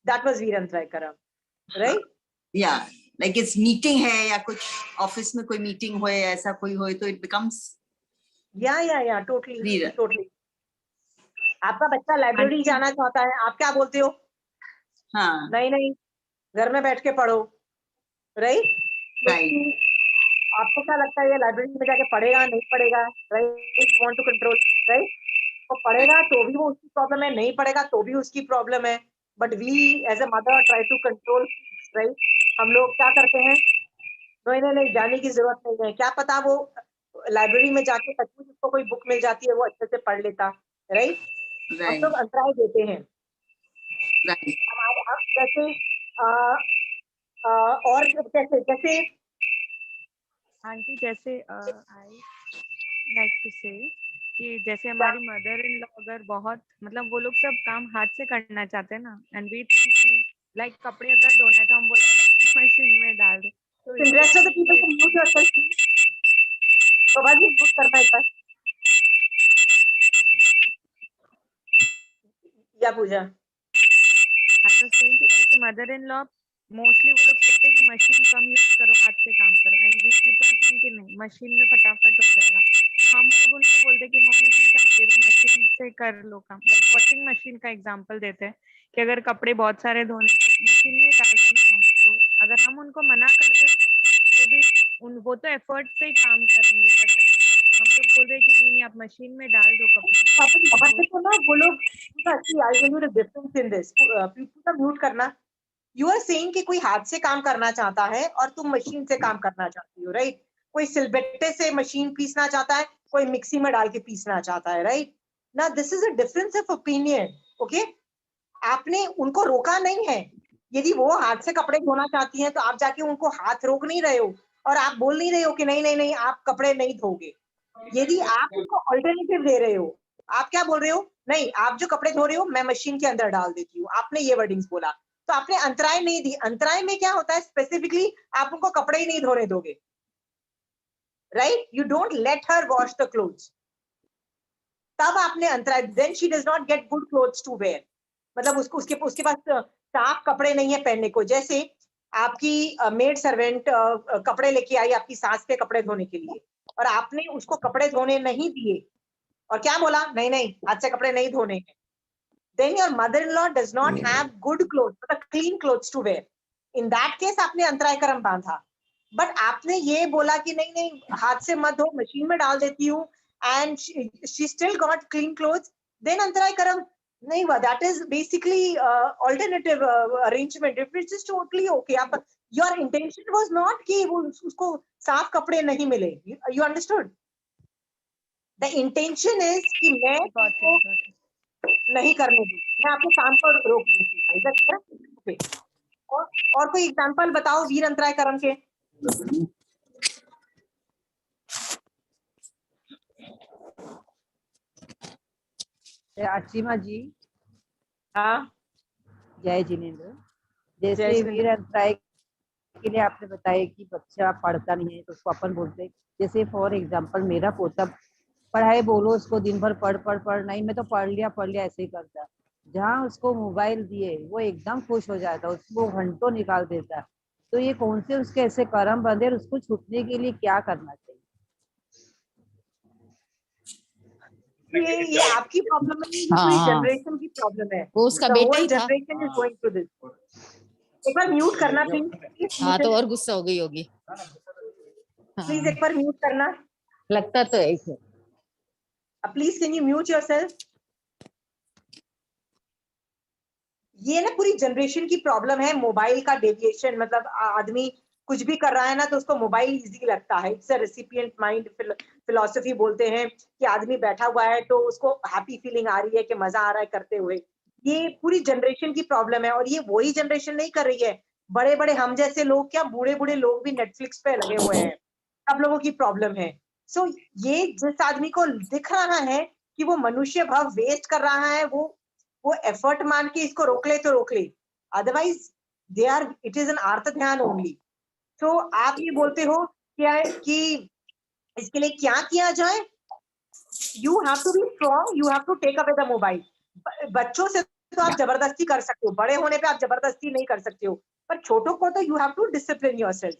that was वीर अंतराय कर्म, right? Yeah, like it's meeting है या कुछ ऑफिस में कोई मीटिंग हो या ऐसा कोई हो, तो it becomes या totally वीर. totally. आपका बच्चा लाइब्रेरी जाना चाहता है, आप क्या बोलते हो? हाँ, नहीं, घर में बैठ के पढ़ो, राइट? right. आपको क्या लगता है ये लाइब्रेरी में जाके पढ़ेगा नहीं पढ़ेगा, right? You want to control, right? वो पढ़ेगा तो भी वो उसकी प्रॉब्लम है, नहीं पढ़ेगा तो भी उसकी प्रॉब्लम है। But we as a mother try to control, right? हम लोग क्या करते हैं? नहीं, जाने की जरूरत नहीं है, क्या पता वो लाइब्रेरी में जाके सचमुच उसको कोई बुक मिल जाती है, वो अच्छे से पढ़ लेता, राइट? हम Right. लोग अंतराय देते हैं। Right. जैसे और जैसे आंटी, जैसे आई लाइक टू से कि जैसे हमारी मदर इन लॉ अगर बहुत, मतलब वो लोग सब काम हाथ से करना चाहते हैं ना, एंड वी थिंक लाइक कपड़े अगर धोना है तो हम बोलते हैं वॉशिंग मशीन में डाल दो, तो the rest of the people can mute yourself, please. Shobha ji, mute करना एक बार, या पूजा? आई वाज सेइंग कि जैसे मदर इन लॉ मोस्टली वो लोग कहते हैं कि मशीन कम यूज करो, हाथ से काम करो, एंड वी पीपल थिंक कि नहीं मशीन में फटाफट हो जाएगा, तो हम लोग उनको बोलते हैं कि मम्मी प्लीज आप ये भी मशीन से कर लो काम। लाइक वॉशिंग मशीन का एग्जांपल देते हैं कि अगर कपड़े बहुत सारे धोने मशीन में डाल दो ना हम, तो अगर हम उनको मना करते हैं तो भी वो तो एफर्ट से ही काम करेंगे, बट हम लोग बोल रहे हैं कि नहीं आप मशीन में डाल दो कपड़े। यहाँ पे तो ना वो लोग, I tell you the difference in this, Pooja mute करना। यू आर सेइंग कि कोई हाथ से काम करना चाहता है और तुम मशीन से काम करना चाहती हो, राइट? कोई सिलबट्टे से मशीन पीसना चाहता है, कोई मिक्सी में डाल के पीसना चाहता है, राइट? ना this is a difference of opinion, okay? आपने उनको रोका नहीं है। यदि वो हाथ से कपड़े धोना चाहती हैं तो आप जाके उनको हाथ रोक नहीं रहे हो, और आप बोल नहीं रहे हो कि नहीं आप कपड़े नहीं धोगे। यदि आप उनको ऑल्टरनेटिव दे रहे हो, आप क्या बोल रहे हो? नहीं, आप जो कपड़े धो रहे हो मैं मशीन के अंदर डाल देती हूँ, आपने ये वर्डिंग्स बोला, तो आपने अंतराय नहीं दी। अंतराय में क्या होता है स्पेसिफिकली? आप उनको कपड़े ही नहीं धोने दोगे, right? You don't let her wash the clothes, तब आपने अंतराय। Then she does not get good clothes to wear, मतलब उसके पास साफ कपड़े नहीं है पहनने को। जैसे आपकी मेड सर्वेंट कपड़े लेके आई आपकी सास के कपड़े धोने के लिए, और आपने उसको कपड़े धोने नहीं दिए, और क्या बोला? नहीं हाथ से कपड़े नहीं धोने हैं। Then your mother-in-law does not have good clothes, मतलब clean clothes to wear. In that case आपने अंतराय कर्म बांधा। बट आपने ये बोला कि नहीं हाथ से मत धो, मशीन में डाल देती हूँ, and she still got clean clothes, then Antaray Karam nahi hua. That is basically alternative arrangement. If it's just totally okay, your intention was not कि वो उसको साफ कपड़े नहीं मिले. You understood? The intention is कि मैं उसको नहीं करने दूं, मैं आपको काम पर रोक दूं. और कोई एग्जांपल बताओ वीर अंतराय करम के. आचिमा जी, हाँ, जय जिनेंद्र. जैसे वीर अंतराय के लिए आपने बताया कि बच्चा पढ़ता नहीं है तो उसको अपन बोलते, जैसे फॉर एग्जांपल मेरा पोता पढ़ाई बोलो उसको दिन भर पढ़ नहीं, मैं तो पढ़ लिया ऐसे ही करता. जहाँ उसको मोबाइल दिए वो एकदम खुश हो जाता, उसको घंटों निकाल देता. तो ये कौन से उसके ऐसे कर्म बंधे और उसको छूटने के लिए क्या करना चाहिए? ये आपकी प्रॉब्लम है, पूरी जनरेशन की प्रॉब्लम है. वो उसका बेटा ही था. Generation is going through this. एक बार म्यूट करना प्लीज. हाँ तो और गुस्सा हो गई होगी. प्लीज एक बार म्यूट करना. लगता तो ऐसे. Please can you mute yourself. ये ना पूरी जनरेशन की प्रॉब्लम है, मोबाइल का डेविएशन. मतलब आदमी कुछ भी कर रहा है ना तो उसको मोबाइल इजी लगता है. It's a recipient mind philosophy बोलते हैं कि आदमी बैठा हुआ है तो उसको हैप्पी फीलिंग आ रही है कि मजा आ रहा है करते हुए. ये पूरी जनरेशन की प्रॉब्लम है. और ये वही जनरेशन नहीं कर रही है, बड़े बड़े हम जैसे लोग, क्या बूढ़े बूढ़े लोग भी नेटफ्लिक्स पे लगे हुए हैं. सब लोगों की प्रॉब्लम है. सो ये जिस आदमी को दिख रहा है कि वो मनुष्य भाव वेस्ट कर रहा है, वो एफर्ट मान के इसको रोक ले तो रोक ले. Otherwise they are, it is an aart dhyan only. तो आप ये बोलते हो क्या कि इसके लिए क्या किया जाए? You have to be strong, you have to take away the mobile. बच्चों से तो आप जबरदस्ती कर सकते हो, बड़े होने पे आप जबरदस्ती नहीं कर सकते हो, पर छोटों को तो you have to discipline yourself.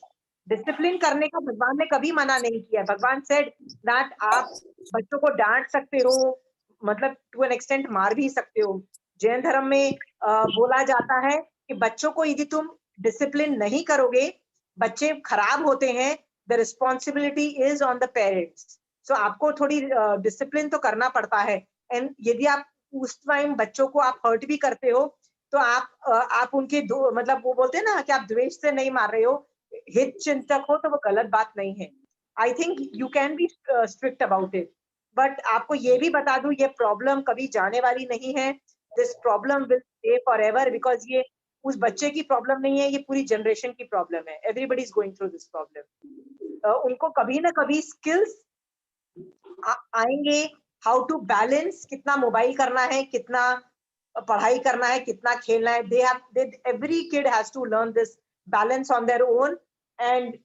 Discipline करने का भगवान ने कभी मना नहीं किया. भगवान सेड दैट आप बच्चों को डांट सकते हो, मतलब टू एन एक्सटेंट मार भी सकते हो. जैन धर्म में बोला जाता है कि बच्चों को यदि तुम डिसिप्लिन नहीं करोगे, बच्चे खराब होते हैं. The responsibility is on the parents. So आपको थोड़ी डिसिप्लिन तो करना पड़ता है. एंड यदि आप उस टाइम बच्चों को आप हर्ट भी करते हो तो आप उनके मतलब वो बोलते हैं ना कि आप द्वेष से नहीं मार रहे हो, हित चिंतक हो, तो वो गलत बात नहीं है. I think you can be strict about it. But आपको ये भी बता दूं, ये प्रॉब्लम कभी जाने वाली नहीं है. This problem will stay forever, because ये उस बच्चे की प्रॉब्लम नहीं है, ये पूरी जनरेशन की प्रॉब्लम है. Everybody is going through this problem. उनको कभी ना कभी स्किल्स आएंगे, हाउ टू बैलेंस, कितना मोबाइल करना है, कितना पढ़ाई करना है, कितना खेलना है. Every kid has to learn this balance on their own and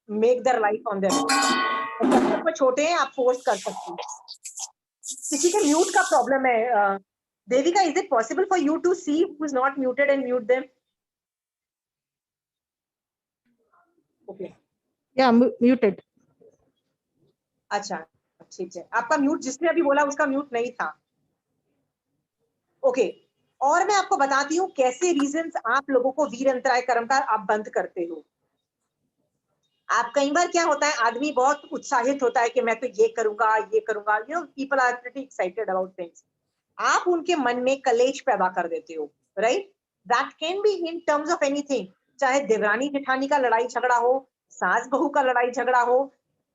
make their life on their own. जब तक छोटे हैं आप फोर्स कर सकते हैं. किसी के म्यूट का प्रॉब्लम है. Devika, is it possible for you to see who is not muted and mute them? Okay, या म्यूटेड. अच्छा ठीक है. आपका म्यूट, जिसने अभी बोला उसका म्यूट नहीं था. ओके. और मैं आपको बताती हूँ कैसे रीजंस आप लोगों को वीर अंतराय कर्म का आप बंद करते हो. आप कई बार क्या होता है, आदमी बहुत उत्साहित होता है कि मैं तो ये करूंगा, you know, people are pretty excited about things. आप उनके मन में कलेश पैदा कर देते हो, right? That can be in terms of anything. चाहे देवरानी जेठानी का लड़ाई झगड़ा हो, सास बहू का लड़ाई झगड़ा हो,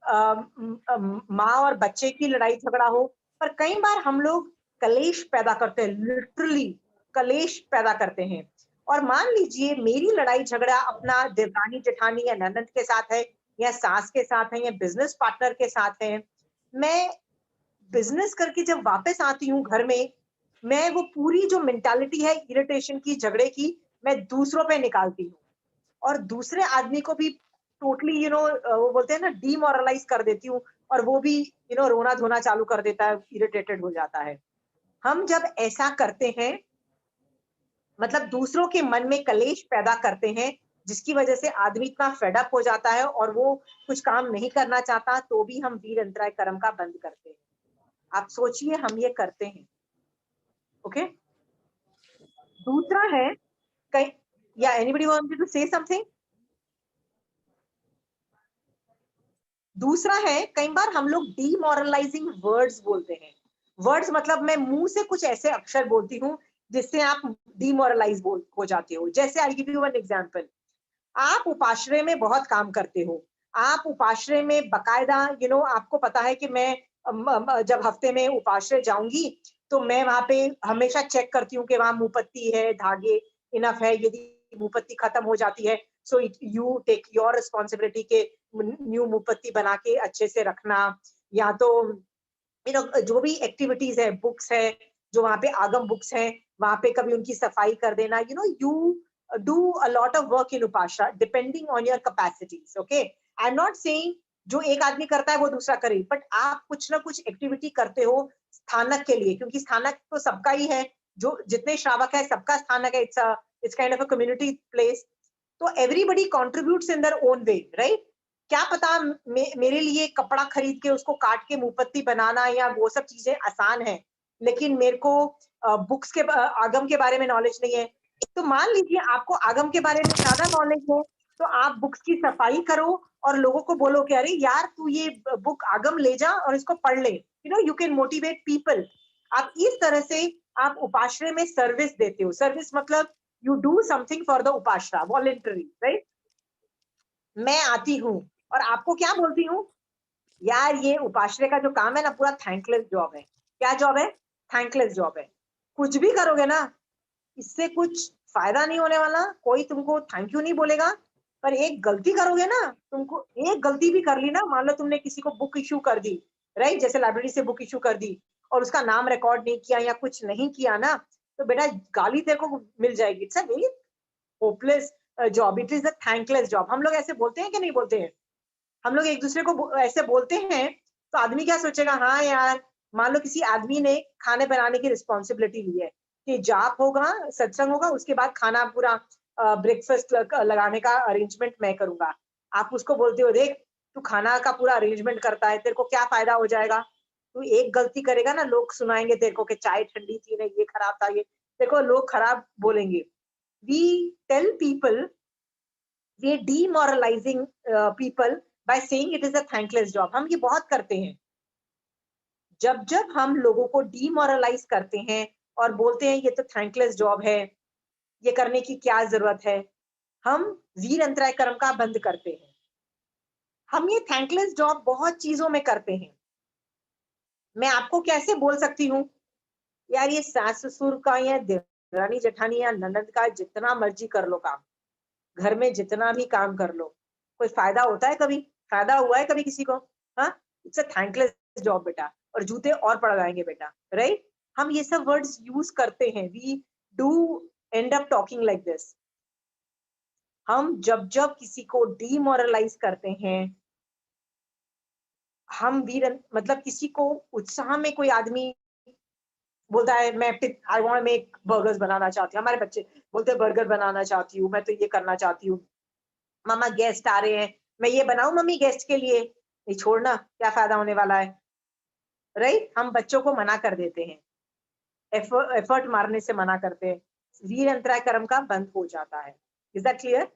माँ और बच्चे की लड़ाई झगड़ा हो. पर कई बार हम लोग कलेश पैदा करते हैं, लिटरली कलेश पैदा करते हैं. और मान लीजिए मेरी लड़ाई झगड़ा अपना देवरानी जेठानी या ननद के साथ है, या सास के साथ है, या बिजनेस पार्टनर के साथ है. मैं बिजनेस करके जब वापस आती हूँ घर में, मैं वो पूरी जो मेंटालिटी है इरिटेशन की, झगड़े की, मैं दूसरों पे निकालती हूँ. और दूसरे आदमी को भी टोटली वो बोलते हैं ना, डीमोरलाइज कर देती हूँ. और वो भी रोना धोना चालू कर देता है, इरिटेटेड हो जाता है. हम जब ऐसा करते हैं, मतलब दूसरों के मन में कलेश पैदा करते हैं, जिसकी वजह से आदमी इतना फेडअप हो जाता है और वो कुछ काम नहीं करना चाहता, तो भी हम वीर अंतराय कर्म का बंद करते हैं. आप सोचिए, हम ये करते हैं. ओके. दूसरा है, कहीं, या anybody wanted to say something? दूसरा है, कई बार हम लोग डीमोरलाइजिंग वर्ड्स बोलते हैं। वर्ड्स मतलब मैं मुंह से कुछ ऐसे अक्षर बोलती हूँ जिससे आप डीमोरलाइज हो जाते हो। जैसे I give you an example, आप उपाश्रय में बहुत काम करते हो, आप उपाश्रय में बकायदा आपको पता है कि मैं जब हफ्ते में उपाश्रय जाऊंगी तो मैं वहां पे हमेशा चेक करती हूँ कि वहां मुंहपत्ती है, धागे इनफ है। यदि मुंहपत्ती खत्म हो जाती है so you take your responsibility के न्यू मुंहपत्ती बना के अच्छे से रखना। या तो जो भी एक्टिविटीज है, बुक्स है, जो वहां पे आगम बुक्स हैं, वहां पे कभी उनकी सफाई कर देना। You do a lot of work in upasha depending on your capacities. Okay, I'm not saying जो एक आदमी करता है वो दूसरा करे, बट आप कुछ ना कुछ एक्टिविटी करते हो स्थानक के लिए, क्योंकि स्थानक तो सबका ही है, जो जितने श्रावक है सबका स्थानक है। It's kind of a community place. तो everybody contributes in their own way, right? क्या पता मेरे लिए कपड़ा खरीद के उसको काट के मुंहपत्ती बनाना या वो सब चीजें आसान है, लेकिन मेरे को बुक्स के आगम के बारे में नॉलेज नहीं है। तो मान लीजिए आपको आगम के बारे में ज्यादा नॉलेज है, तो आप बुक्स की सफाई करो और लोगों को बोलो कि अरे यार तू ये बुक आगम ले जा और इसको पढ़ ले। You can motivate people. आप इस तरह से आप उपाश्रय में सर्विस देते हो। सर्विस मतलब you do something for the उपाश्रा, वॉलंटरी, राइट? मैं आती हूँ और आपको क्या बोलती हूँ, यार ये उपाश्रय का जो काम है ना, पूरा थैंकलेस जॉब है। क्या जॉब है? थैंकलेस जॉब है। कुछ भी करोगे ना, इससे कुछ फायदा नहीं होने वाला, कोई तुमको थैंक यू नहीं बोलेगा। पर एक गलती करोगे ना, तुमको एक गलती भी कर ली ना, मान लो तुमने किसी को बुक इश्यू कर दी, राइट? जैसे लाइब्रेरी से बुक इश्यू कर दी और उसका नाम रिकॉर्ड नहीं किया या कुछ नहीं किया ना, तो बेटा गाली तेरे को मिल जाएगी। It's a very hopeless job, it is a thankless job. हम लोग ऐसे बोलते हैं कि नहीं बोलते हैं? हम लोग एक दूसरे को ऐसे बोलते हैं तो आदमी क्या सोचेगा, हाँ यार, मान लो किसी आदमी ने खाने बनाने की रिस्पॉन्सिबिलिटी ली है कि जाप होगा, सत्संग होगा, उसके बाद खाना पूरा ब्रेकफास्ट लगाने का अरेंजमेंट मैं करूंगा। आप उसको बोलते हो, देख तू खाना का पूरा अरेंजमेंट करता है, तेरे को क्या फायदा हो जाएगा? तू एक गलती करेगा ना, लोग सुनाएंगे तेरे को कि चाय ठंडी थी ना, ये खराब था, ये तेरे को लोग खराब बोलेंगे। We tell people, we are demoralizing people by saying it is a thankless job. हम ये बहुत करते हैं। जब जब हम लोगों को डीमोरलाइज करते हैं और बोलते हैं ये तो थैंकलेस जॉब है, ये करने की क्या जरूरत है, हम वीर अंतराय कर्म का बंद करते हैं। हम ये थैंकलेस जॉब बहुत चीजों में करते हैं। मैं आपको कैसे बोल सकती हूँ, यार ये सास ससुर का या देवरानी जेठानी या ननद का जितना मर्जी कर लो काम, घर में जितना भी काम कर लो, कोई फायदा होता है कभी? फायदा हुआ है कभी किसी को? हाँ, इट्स अ थैंकलेस जॉब बेटा, और जूते और पड़ जाएंगे बेटा, राइट? हम ये सब वर्ड्स यूज करते हैं। We do end up talking like this. हम जब जब किसी को डीमोरलाइज करते हैं, हम वीर मतलब किसी को उत्साह में, कोई आदमी बोलता है मैं आई वांट मेक बर्गर्स बनाना चाहती हूँ, हमारे बच्चे बोलते हैं बर्गर बनाना चाहती हूँ, मैं तो ये करना चाहती हूँ, मामा गेस्ट आ रहे हैं, मैं ये बनाऊं मम्मी गेस्ट के लिए? नहीं, छोड़ना, क्या फायदा होने वाला है, राइट? हम बच्चों को मना कर देते हैं, एफर्ट मारने से मना करते हैं, वीर अंतराय कर्म का बंद हो जाता है। Is that clear?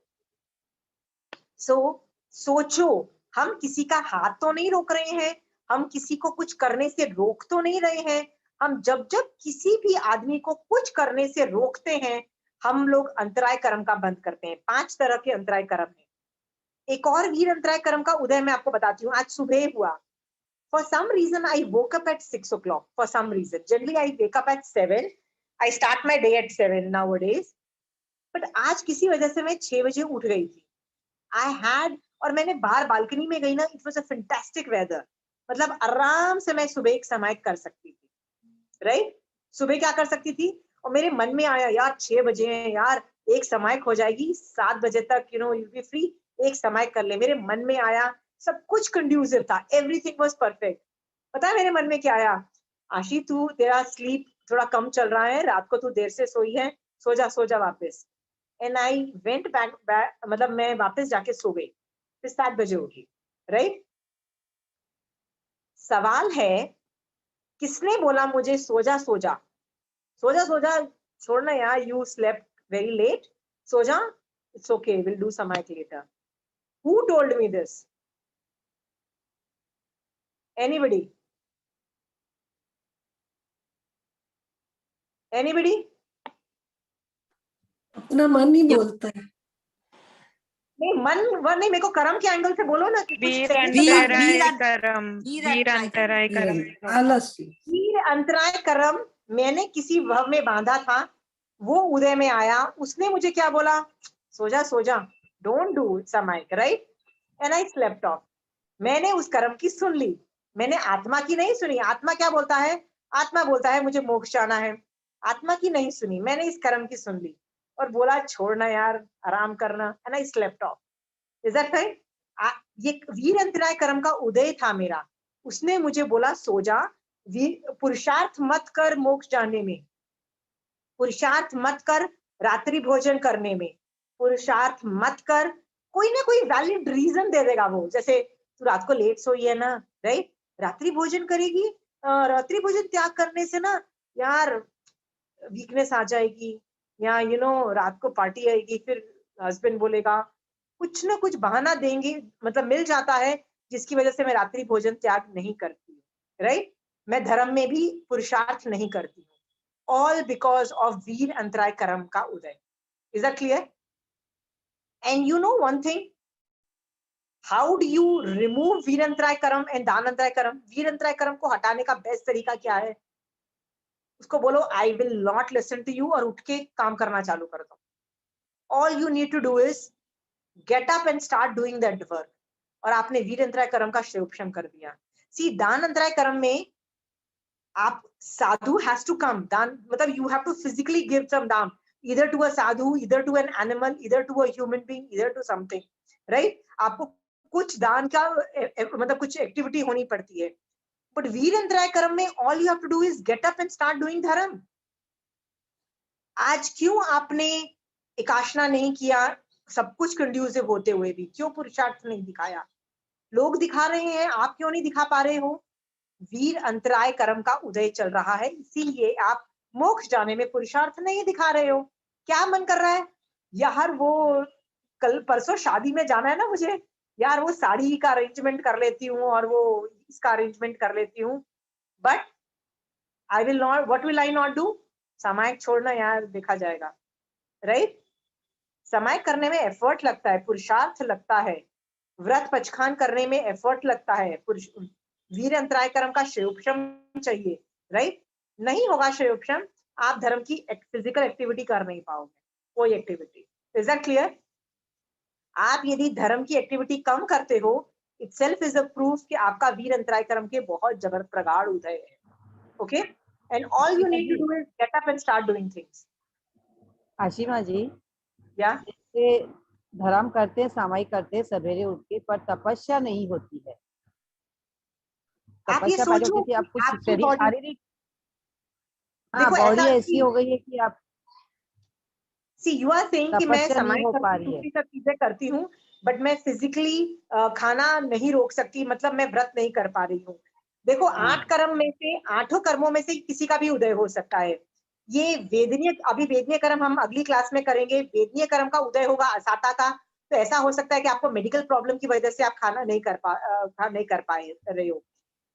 सोचो, हम किसी का हाथ तो नहीं रोक रहे हैं, हम किसी को कुछ करने से रोक तो नहीं रहे हैं। हम जब जब किसी भी आदमी को कुछ करने से रोकते हैं, हम लोग अंतराय कर्म का बंद करते हैं। 5 तरह के अंतराय कर्म है। एक और वीर अंतराय कर्म का उदय मैं आपको बताती हूँ। आज सुबह हुआ, for some reason I woke up at 6 o'clock, for some reason. Generally I wake up at 7, I start my day at 7 nowadays, but आज किसी वजह से मैं 6 बजे उठ गई थी। आई हैड, और मैंने बाहर बालकनी में गई ना, it was a fantastic weather, मतलब आराम से मैं सुबह एक समय कर सकती थी, राइट? सुबह क्या कर सकती थी, और मेरे मन में आया यार 6 बजे हैं यार, एक समय हो जाएगी, 7 बजे तक यू बी फ्री, एक समय कर ले। मेरे मन में आया, सब कुछ कंड्यूसिव था, एवरीथिंग वाज परफेक्ट। पता है मेरे मन में क्या आया? आशी तू, तेरा स्लीप थोड़ा कम चल रहा है, रात को तू देर से सोई है, सो जा वापस। एंड आई वेंट बैक, मतलब मैं वापस जाके सो गई, फिर 7 बजे उठी, राइट? सवाल है, किसने बोला मुझे सो जा सो जा सो जा सो जा? छोड़ना यार, यू स्लेप्ट वेरी लेट, सो जा, it's okay, will do some later. Who told me this? Anybody anybody? अपना मन ही बोलता है। नहीं मन वन नहीं, मेरे को कर्म के एंगल से बोलो ना कि कुछ वीर technical- अंतराय करम, वीर अंतराय करम। आलस। वीर अंतराय कर्म मैंने किसी भव में बांधा था, वो उदय में आया, उसने मुझे क्या बोला, सो जा, don't do samayik, right? And I slept off. मैंने उस कर्म की सुन ली, मैंने आत्मा की नहीं सुनी। आत्मा क्या बोलता है? आत्मा बोलता है मुझे मोक्ष जाना है। आत्मा की नहीं सुनी, मैंने इस कर्म की सुन ली और बोला छोड़ना यार, आराम करना, and I slept of. Is that right? ये वीर अंतराय कर्म का उदय था मेरा। उसने मुझे बोला सो जा, पुरुषार्थ मत कर मोक्ष जाने में, पुरुषार्थ मत कर रात्रि भोजन करने में, पुरुषार्थ मत कर। कोई ना कोई वैलिड रीजन दे देगा वो, जैसे तू रात को लेट सोई है ना, राइट? रात्रि भोजन करेगी, रात्रि भोजन त्याग करने से ना यार वीकनेस आ जाएगी, या रात को पार्टी आएगी, फिर हस्बैंड बोलेगा, कुछ ना कुछ बहाना देंगे, मतलब मिल जाता है जिसकी वजह से मैं रात्रि भोजन त्याग नहीं करती, राइट? मैं धर्म में भी पुरुषार्थ नहीं करती हूँ, all because of वीर अंतराय कर्म का उदय। Is that clear? And you know one thing, how do you remove वीर अंतराय कर्म and दान अंतराय कर्म? वीर अंतराय कर्म को हटाने का बेस्ट तरीका क्या है? उसको बोलो I will not listen to you और उठ के काम करना चालू कर दो। All you need to do is get up and start doing that work। और आपने वीर अंतराय कर्म का क्षयोपशम कर दिया। See, दान अंतराय कर्म में आप साधु has to come, दान मतलब you have to physically give some दान, either to a sadhu, either to an animal, either to a human being, either to something, right? आपको कुछ दान का मतलब कुछ एक्टिविटी होनी पड़ती है। बट वीर अंतराय कर्म में all you have to do is get up and start doing धर्म। आज क्यों आपने एकाशना नहीं किया, सब कुछ कंड्यूसिव होते हुए भी क्यों पुरुषार्थ नहीं दिखाया? लोग दिखा रहे हैं, आप क्यों नहीं दिखा पा रहे हो? वीर अंतराय कर्म का उदय चल रहा है, इसीलिए आप मोक्ष जाने में पुरुषार्थ नहीं दिखा रहे हो। क्या मन कर रहा है यार, वो कल परसों शादी में जाना है ना मुझे, यार वो साड़ी का अरेंजमेंट कर लेती हूँ और वो इसका अरेंजमेंट कर लेती हूँ, but I will not, what will I not do? सामायिक छोड़ना यार, देखा जाएगा, राइट? सामायिक करने में एफर्ट लगता है, पुरुषार्थ लगता है, व्रत पचखान करने में एफर्ट लगता है, वीर अंतराय कर्म का क्षयोपशम चाहिए, राइट? नहीं होगा क्षयोपशम, आप धर्म की फिजिकल एक्टिविटी कर नहीं पाओगे, कोई एक्टिविटी। Is that clear? आप यदि धर्म की एक्टिविटी कम करते हो, itself is a proof कि आपका वीर अंतराय कर्म के बहुत जबर प्रगाढ़ उदय है। Okay, and all you need to do is get up and start doing things. Ashima ji, या जैसे धर्म करते हैं, सामायिक करते हैं सवेरे उठ के, पर तपस्या नहीं होती है। आप ये तपस्या पहले सोचो होती थी, अब कुछ आपकी body- शारीरिक देखो, बॉडी ऐसा ऐसी हो गई है कि आप सी यू आर सेइंग कि मैं तपस्या नहीं समय हो पा करती रही हूँ, है। सब चीजें करती हूँ, बट मैं फिजिकली खाना नहीं रोक सकती, मतलब मैं व्रत नहीं कर पा रही हूँ। देखो, 8 कर्म में से, 8 कर्मों में से किसी का भी उदय हो सकता है। ये वेदनीय, अभी वेदनीय कर्म हम अगली क्लास में करेंगे, वेदनीय कर्म का उदय होगा असाता का। तो ऐसा हो सकता है कि आपको मेडिकल प्रॉब्लम की वजह से आप खाना नहीं कर पाए रहे हो।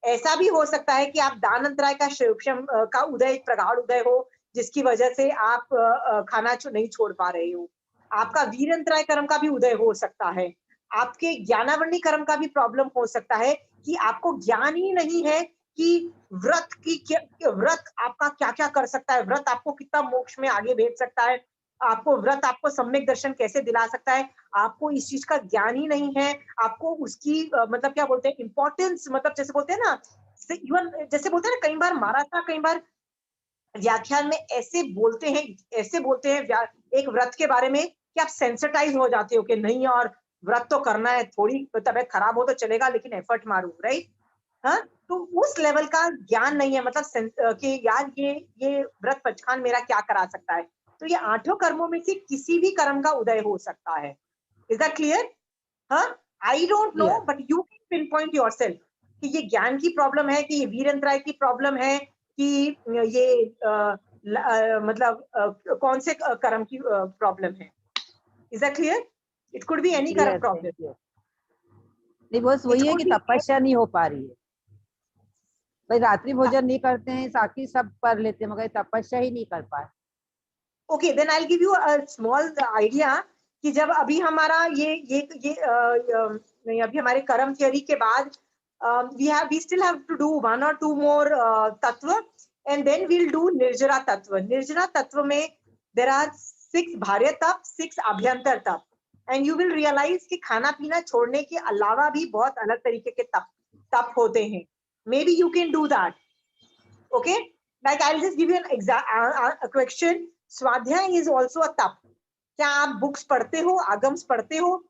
ऐसा भी हो सकता है कि आप दान अंतराय का क्षयोपशम का उदय, प्रगाढ़ उदय हो, जिसकी वजह से आप खाना नहीं छोड़ पा रहे हो। आपका वीर अंतराय कर्म का भी उदय हो सकता है। आपके ज्ञानावरणी कर्म का भी प्रॉब्लम हो सकता है कि आपको ज्ञान ही नहीं है कि व्रत आपका क्या क्या कर सकता है, व्रत आपको कितना मोक्ष में आगे भेज सकता है, आपको व्रत आपको सम्यक दर्शन कैसे दिला सकता है, आपको इस चीज का ज्ञान ही नहीं है। आपको उसकी मतलब क्या बोलते हैं, इंपॉर्टेंस, मतलब जैसे बोलते हैं ना, जैसे बोलते हैं ना, कई बार महाराज साहब कई बार व्याख्यान में ऐसे बोलते हैं एक व्रत के बारे में कि आप सेंसिटाइज हो जाते हो कि नहीं यार, व्रत तो करना है, थोड़ी तबीयत खराब हो तो चलेगा लेकिन एफर्ट मारू, राइट? हाँ, तो उस लेवल का ज्ञान नहीं है, मतलब कि यार ये व्रत पचखान मेरा क्या करा सकता है। तो ये 8 कर्मों में से किसी भी कर्म का उदय हो सकता है। Is that clear? हाँ, I don't know, but you can pin point yourself कि ये ज्ञान की प्रॉब्लम है, कि ये वीर अंतराय की प्रॉब्लम है, कि ये मतलब कौन से कर्म की प्रॉब्लम है। Is that clear? It could be any कर्म प्रॉब्लम। नहीं, बस वही है कि तपस्या नहीं हो पा रही है। भाई रात्रि भोजन नहीं करते हैं, साकी सब कर लेते हैं, मगर तपस्या ही नहीं कर पाए। Okay, then I will give you a small idea कि जब अभी हमारा नहीं, अभी हमारे कर्म थियरी के बाद we still have to do 1 or 2 more तत्व, and then we'll do निर्जरा तत्व. निर्जरा तत्व में there are 6 बाह्य तप, 6 आभ्यंतर तप, and you will realize कि खाना पीना छोड़ने के अलावा भी बहुत अलग तरीके के तप होते हैं. Maybe you can do that. Okay, like I'll just give you a question. स्वाध्याय is also a तप. क्या आप बुक्स पढ़ते हो, आगम्स पढ़ते हो,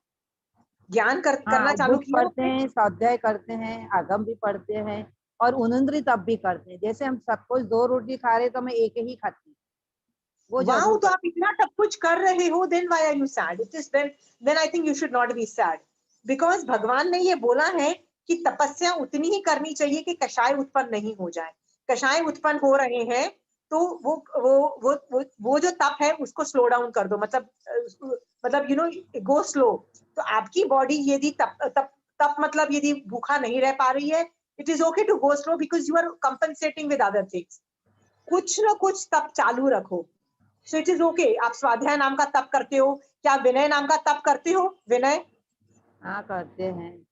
ज्ञान करना चालू किया? पढ़ते हैं, स्वाध्याय करते हैं, आगम भी पढ़ते हैं और उन्नद्री तप भी करते हैं. जैसे हम सपोज 2 रोटी खा रहे तो मैं एक ही खाती हूँ, वो वाओ, तो आप इतना सब कुछ कर रहे हो, then why are you sad? It is then I think you should not be sad, because भगवान ने ये बोला है कि तपस्या उतनी ही करनी चाहिए कि कषाय उत्पन्न नहीं हो जाए. कषाय उत्पन्न हो रहे हैं तो वो जो तप है उसको स्लो डाउन कर दो, मतलब यू नो गो स्लो. तो आपकी बॉडी यदि तप मतलब यदि भूखा नहीं रह पा रही है, it is okay to go slow because you are compensating with other things. कुछ ना कुछ तप चालू रखो. So it is okay. आप स्वाध्याय नाम का तप करते हो, क्या विनय नाम का तप करते हो? विनय, हाँ करते हैं.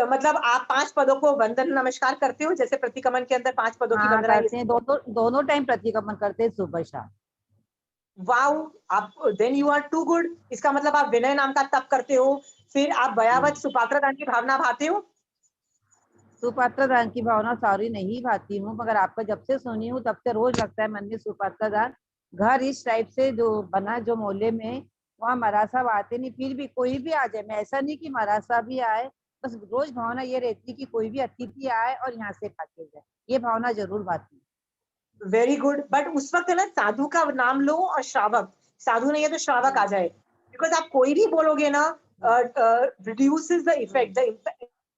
मतलब आप 5 पदों को वंदन नमस्कार करते हो, जैसे प्रतिक्रमण के अंदर 5 पदों की वंदना करते हैं. दोनों टाइम प्रतिक्रमण करते हैं, सुबह शाम. वाओ, आप then you are too good. इसका मतलब आप विनय नाम का तप करते हो. फिर आप भयावत सुपात्र दान की भावना भाते हो? सुपात्र दान की भावना सॉरी नहीं भाती हूँ, मगर आपका जब से सुनी हूँ तब से रोज लगता है मन में सुपात्र दान. घर इस टाइप से जो बना, जो मोहल्ले में, वहाँ महाराज साहब आते नहीं, फिर भी कोई भी आ जाए, मैं ऐसा नहीं कि महाराज साहब ही आए, बस रोज भावना ये रहती कि कोई भी अतिथि आए और यहाँ से खा के जाए, ये भावना जरूर भाती है. Very good. बट उस वक्त ना साधु का नाम लो और श्रावक, साधु नहीं है तो श्रावक आ जाए, बिकॉज आप कोई भी बोलोगे ना reduces the effect. The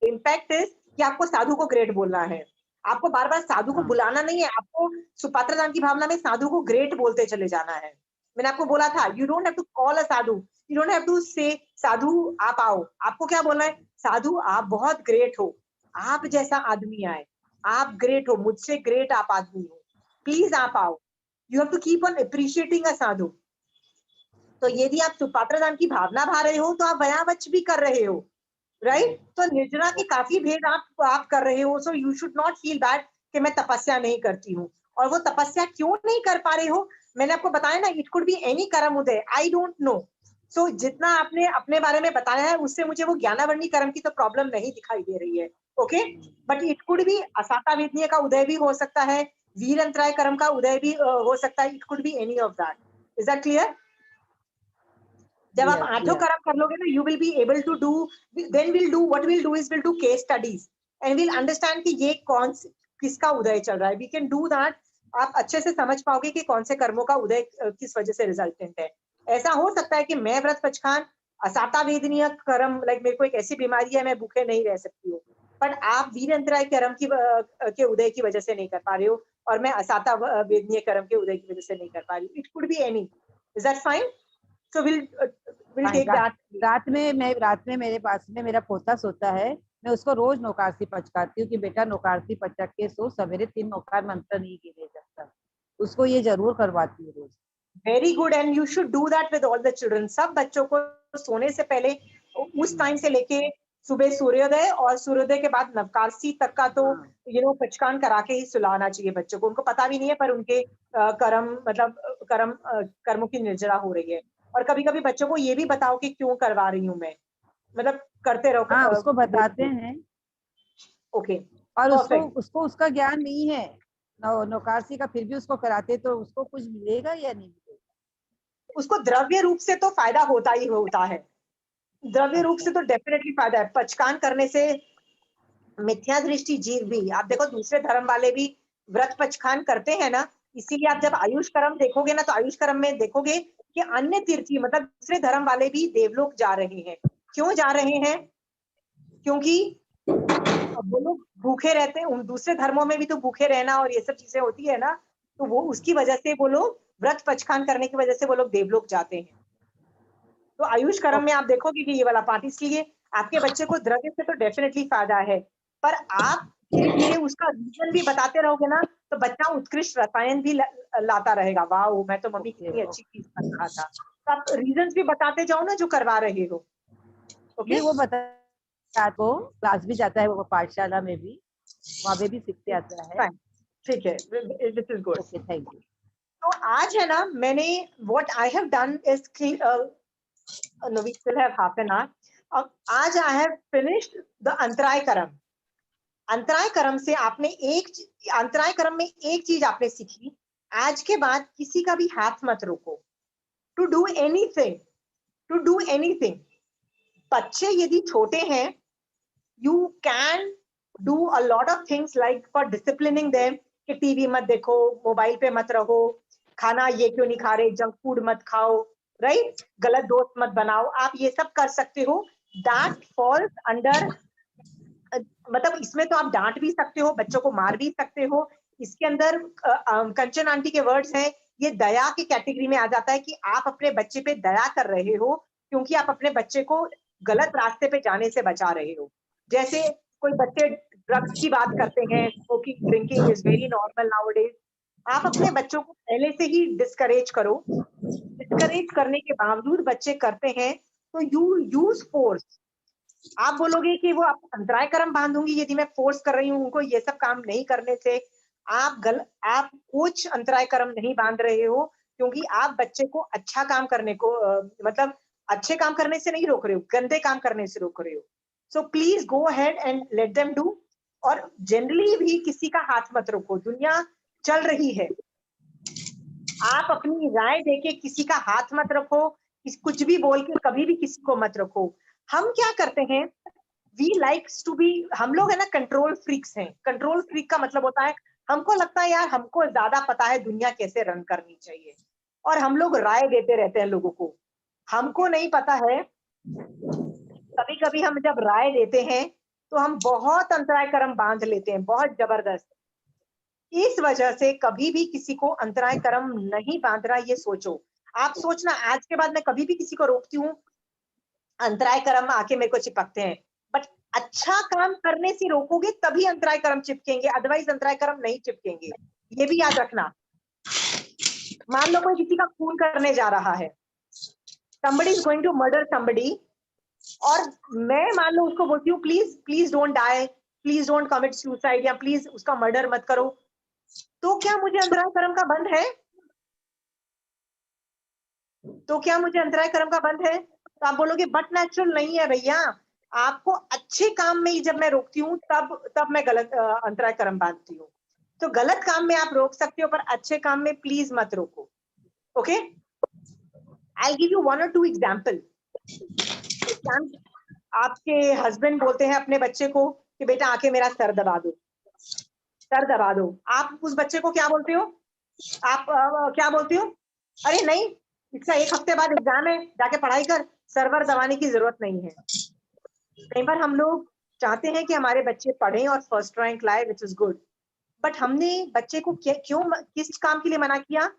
impact is कि आपको साधु को ग्रेट बोलना है. आपको बार बार साधु को बुलाना नहीं है, आपको सुपात्र दान की भावना में साधु को ग्रेट बोलते चले जाना है. मैंने आपको बोला था, you don't have to call a sadhu, you don't have to say sadhu आप आओ. आपको क्या बोलना है? साधु आप बहुत ग्रेट हो, आप जैसा आदमी आए, आप ग्रेट हो, मुझसे ग्रेट आप आदमी हो, प्लीज आप आओ. You have to keep on appreciating a sadhu. तो यदि आप सुपात्र दान की भावना भा रहे हो तो आप वयावच भी कर रहे हो, राइट? तो निर्जरा के काफी भेद आप कर रहे हो. So you should not feel bad कि मैं तपस्या नहीं करती हूँ. और वो तपस्या क्यों नहीं कर पा रहे हो, मैंने आपको बताया ना, इट कुड बी एनी कर्म उदय, आई डोंट नो. सो जितना आपने अपने बारे में बताया है उससे मुझे वो ज्ञानावर्णी कर्म की तो प्रॉब्लम नहीं दिखाई दे रही है. Okay, but it could be असाता वेदनीय का उदय भी हो सकता है, वीर अंतराय कर्म का उदय भी हो सकता है. It could be any of that. Is that clear? जब आप 8 कर्म कर लोगे ना, you will be able to do, then will do what will do is will do case studies and will understand कि ये किसका उदय चल रहा है. We can do that. आप अच्छे से समझ पाओगे कि कौन से कर्मों का उदय किस वजह से रिजल्टेंट है. ऐसा हो सकता है कि मैं व्रत पचखान असाता वेदनीय कर्म, लाइक मेरे को एक ऐसी बीमारी है मैं भूखे नहीं रह सकती हूँ, बट आप वीर अंतराय कर्म के उदय की वजह से नहीं कर पा रहे हो और मैं असाता वेदनीय कर्म के उदय की वजह से नहीं कर पा रही हूँ. It could be any. Is that fine? So we'll take that. रात में मेरे पास में मेरा पोता सोता है, मैं उसको रोज नौकारसी पचकाती हूँ कि बेटा नौकारसी पचक के सो, सवेरे 3 नौकार मंत्र नहीं गिरे जाता, उसको ये जरूर करवाती हूँ रोज. Very good, and you should do that with all the children. सब बच्चों को सोने से पहले उस टाइम से लेके सुबह सूर्योदय और सूर्योदय के बाद नवकारसी तक का तो पचकान करा के ही सुलाना चाहिए बच्चों को. उनको पता भी नहीं है पर उनके कर्मों की निर्जरा हो रही है. और कभी कभी बच्चों को ये भी बताओ कि क्यों करवा रही हूँ मैं, मतलब करते रहो. हाँ, उसको बताते हैं. ओके. और उसको उसका ज्ञान नहीं है नौकारसी का, फिर भी उसको कराते, तो उसको कुछ मिलेगा या नहीं मिलेगा? उसको द्रव्य रूप से तो फायदा होता ही होता है. द्रव्य रूप से तो डेफिनेटली फायदा है. पचकान करने से मिथ्या दृष्टि जीव भी, आप देखो दूसरे धर्म वाले भी व्रत पचखान करते हैं ना, इसीलिए आप जब आयुष कर्म देखोगे ना तो आयुष कर्म में देखोगे कि अन्य तीर्थी मतलब दूसरे धर्म वाले भी देवलोक जा रहे हैं. क्यों जा रहे हैं? क्योंकि वो लोग भूखे रहते हैं. दूसरे धर्मों में भी तो भूखे रहना और ये सब चीजें होती है ना, तो वो उसकी वजह से वो लोग व्रत पचखान करने की वजह से वो लोग देवलोक जाते हैं. तो आयुष कर्म में आप देखोगे कि ये वाला पार्ट, इसलिए आपके बच्चे को द्रव्य से तो डेफिनेटली फायदा है, पर आप धीरे धीरे उसका रीजन भी बताते रहोगे ना, तो बच्चा उत्कृष्ट रसायन भी लाता रहेगा। वाह, मैं तो मम्मी कितनी अच्छी चीज कर रहा था। तो आप रीजन भी बताते जाओ ना जो करवा रहे हो। ओके, वो बता को क्लास भी जाता है, वो पाठशाला में भी, वहाँ पे भी सीखते आता है। ठीक है, this is good. Okay, thank you. तो आज है ना, मैंने what I have done is no, we still have half an hour. अब आज आई हैव फिनिश्ड द अंतराय करम। अंतराय करम से आपने अंतराय करम में एक चीज आपने सीखी, आज के बाद किसी का भी हाथ मत रोको। टू डू एनीथिंग, बच्चे यदि छोटे हैं, you can do a lot of things like for disciplining them, कि टीवी मत देखो, मोबाइल पे मत रहो, खाना ये क्यों नहीं खा रहे, जंक फूड मत खाओ, राइट, गलत दोस्त मत बनाओ, आप ये सब कर सकते हो। दैट फॉल्स अंडर, मतलब इसमें तो आप डांट भी सकते हो, बच्चों को मार भी सकते हो। इसके अंदर कंचन आंटी के वर्ड्स हैं, ये दया की कैटेगरी में आ जाता है कि आप अपने बच्चे पे दया कर रहे हो, क्योंकि आप अपने बच्चे को गलत रास्ते पे जाने से बचा रहे हो। जैसे कोई बच्चे ड्रग्स की बात करते हैं, smoking drinking is very normal nowadays, आप अपने बच्चों को पहले से ही डिस्करेज करो। डिस्करेज करने के बावजूद बच्चे करते हैं, तो यू यूज फोर्स। आप बोलोगे कि वो आप अंतराय करम बांधूंगी यदि मैं फोर्स कर रही हूँ उनको ये सब काम नहीं करने से, आप कुछ अंतराय करम नहीं बांध रहे हो, क्योंकि आप बच्चे को अच्छा काम करने को मतलब अच्छे काम करने से नहीं रोक रहे हो, गंदे काम करने से रोक रहे हो। So please go ahead and let them do. और जनरली भी किसी का हाथ मत रोको, दुनिया चल रही है, आप अपनी राय देके किसी का हाथ मत रखो, कुछ भी बोल के कभी भी किसी को मत रखो। हम क्या करते हैं, वी लाइक्स टू बी, हम लोग है ना कंट्रोल फ्रीक्स हैं। कंट्रोल फ्रीक का मतलब होता है, हमको लगता है यार हमको ज्यादा पता है दुनिया कैसे रन करनी चाहिए, और हम लोग राय देते रहते हैं लोगों को। हमको नहीं पता है, कभी कभी हम जब राय देते हैं तो हम बहुत अंतराय करम बांध लेते हैं, बहुत जबरदस्त। इस वजह से कभी भी किसी को अंतराय करम नहीं बांधना, ये सोचो। आप सोचना, आज के बाद मैं कभी भी किसी को रोकती हूँ, अंतराय करम आके मेरे को चिपकते हैं, बट अच्छा काम करने से रोकोगे तभी अंतराय करम चिपकेंगे, अदरवाइज अंतराय करम नहीं चिपकेंगे, ये भी याद रखना। मान लो कोई किसी का खून करने जा रहा है, somebody is going to murder somebody, और मैं मान लो उसको बोलती हूँ please don't die, please don't commit suicide, या प्लीज उसका मर्डर मत करो, तो क्या मुझे अंतराय करम का बंध है? तो क्या मुझे अंतराय करम का बंध है? तो आप बोलोगे बट नेचुरल नहीं है भैया, आपको अच्छे काम में ही जब मैं रोकती हूँ तब मैं गलत अंतराय करम बांधती हूँ। तो गलत काम में आप रोक सकते हो, पर अच्छे काम में प्लीज मत रोको। Okay, I give you 1 or 2 example. आपके हस्बैंड बोलते हैं अपने बच्चे को कि बेटा आके मेरा सर दबा दो, सर दबा दो। आप उस बच्चे को क्या बोलते हो? आप क्या बोलते हो? अरे नहीं, इसका 1 हफ्ते बाद एग्जाम है, जाके पढ़ाई कर, सर्वर दबाने की जरूरत नहीं है। कई बार हम लोग चाहते हैं कि हमारे बच्चे पढ़ें और फर्स्ट रैंक लाए, विच इज गुड, बट हमने बच्चे को क्यों किस काम के लिए मना किया?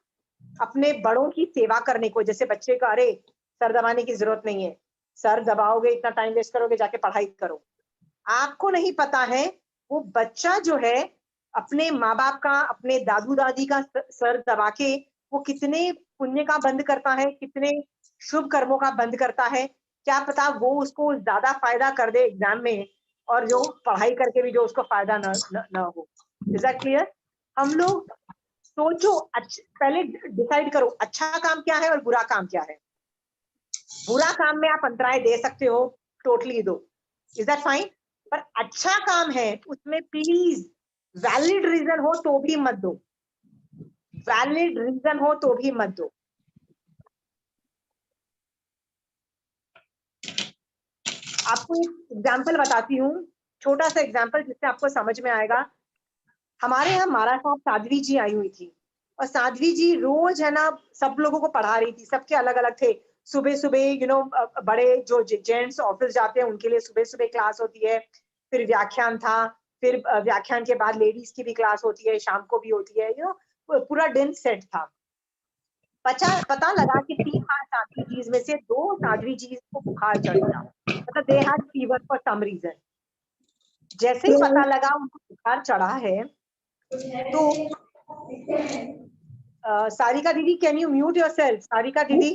अपने बड़ों की सेवा करने को। जैसे बच्चे का अरे सर दबाने की जरूरत नहीं है, सर दबाओगे इतना टाइम वेस्ट करोगे, जाके पढ़ाई करो। आपको नहीं पता है वो बच्चा जो है अपने माँ बाप का, अपने दादू दादी का सर दबा के वो कितने पुण्य का बंद करता है, कितने शुभ कर्मों का बंद करता है। क्या पता वो उसको ज्यादा फायदा कर दे एग्जाम में, और जो पढ़ाई करके भी जो उसको फायदा न हो। Is that clear? हम लोग सोचो, पहले डिसाइड करो अच्छा काम क्या है और बुरा काम क्या है। बुरा काम में आप अंतराय दे सकते हो, टोटली दो, इज दैट फाइन। पर अच्छा काम है उसमें प्लीज वैलिड रीजन हो तो भी मत दो, वैलिड रीजन हो तो भी मत दो। आपको एक एग्जाम्पल बताती हूँ, छोटा सा एग्जाम्पल जिससे आपको समझ में आएगा। हमारे यहाँ महाराज साहब साध्वी जी आई हुई थी, और साध्वी जी रोज है ना सब लोगों को पढ़ा रही थी, सबके अलग अलग थे। सुबह सुबह बड़े जो जेंट्स ऑफिस जाते हैं उनके लिए सुबह सुबह क्लास होती है, फिर व्याख्यान था, फिर व्याख्यान के बाद लेडीज की भी क्लास होती है, शाम को भी होती है, पूरा दिन सेट था। पता लगा कि 3 साध्वी जी में से 2 साध्वी जी को बुखार चढ़ गया, मतलब they had fever for some reason. जैसे ही पता लगा उनको बुखार चढ़ा है तो सारिका दीदी, can you mute yourself? Sarika दीदी,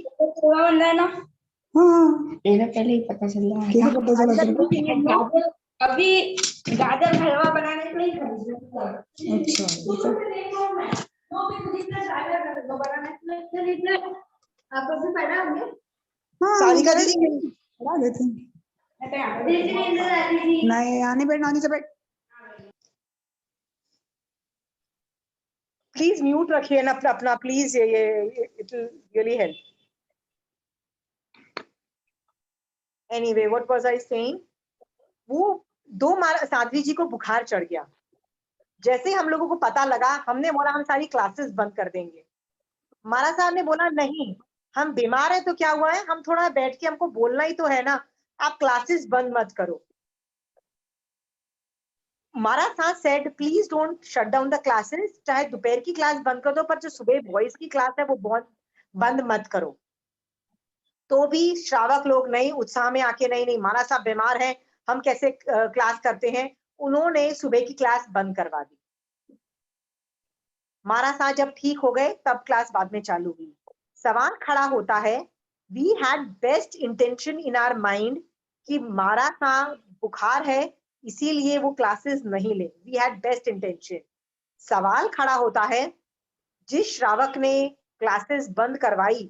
पहले ही पता चल रहा है। अभी गाजर हलवा बनाने के लिए खरीदना। आप अभी पढ़ा होंगे? सारिका दीदी, नहीं आने बैठ नानी से बैठ। प्लीज म्यूट रखिए ना अपना प्लीज, ये it will really help. Anyway, what was I saying? वो साध्वी जी को बुखार चढ़ गया। जैसे हम लोगों को पता लगा, हमने बोला हम सारी क्लासेस बंद कर देंगे। मारा साहब ने बोला नहीं, हम बीमार है तो क्या हुआ है, हम थोड़ा बैठ के हमको बोलना ही तो है ना, आप क्लासेस बंद मत करो। मारा साहब said please don't shut down the classes, चाहे दोपहर की क्लास बंद कर दो, पर जो सुबह बॉयज की क्लास है वो बंद मत करो। तो भी श्रावक लोग नहीं, उत्साह में आके नहीं मारा साहब बीमार है, हम कैसे क्लास करते हैं, उन्होंने सुबह की क्लास बंद करवा दी। मारा साहब जब ठीक हो गए तब क्लास बाद में चालू हुई। सवाल खड़ा होता है, we had best intention in our mind कि मारा साहब बुखार है इसीलिए वो क्लासेस नहीं ले, वी हैड बेस्ट इंटेंशन। सवाल खड़ा होता है, जिस श्रावक ने क्लासेस बंद करवाई,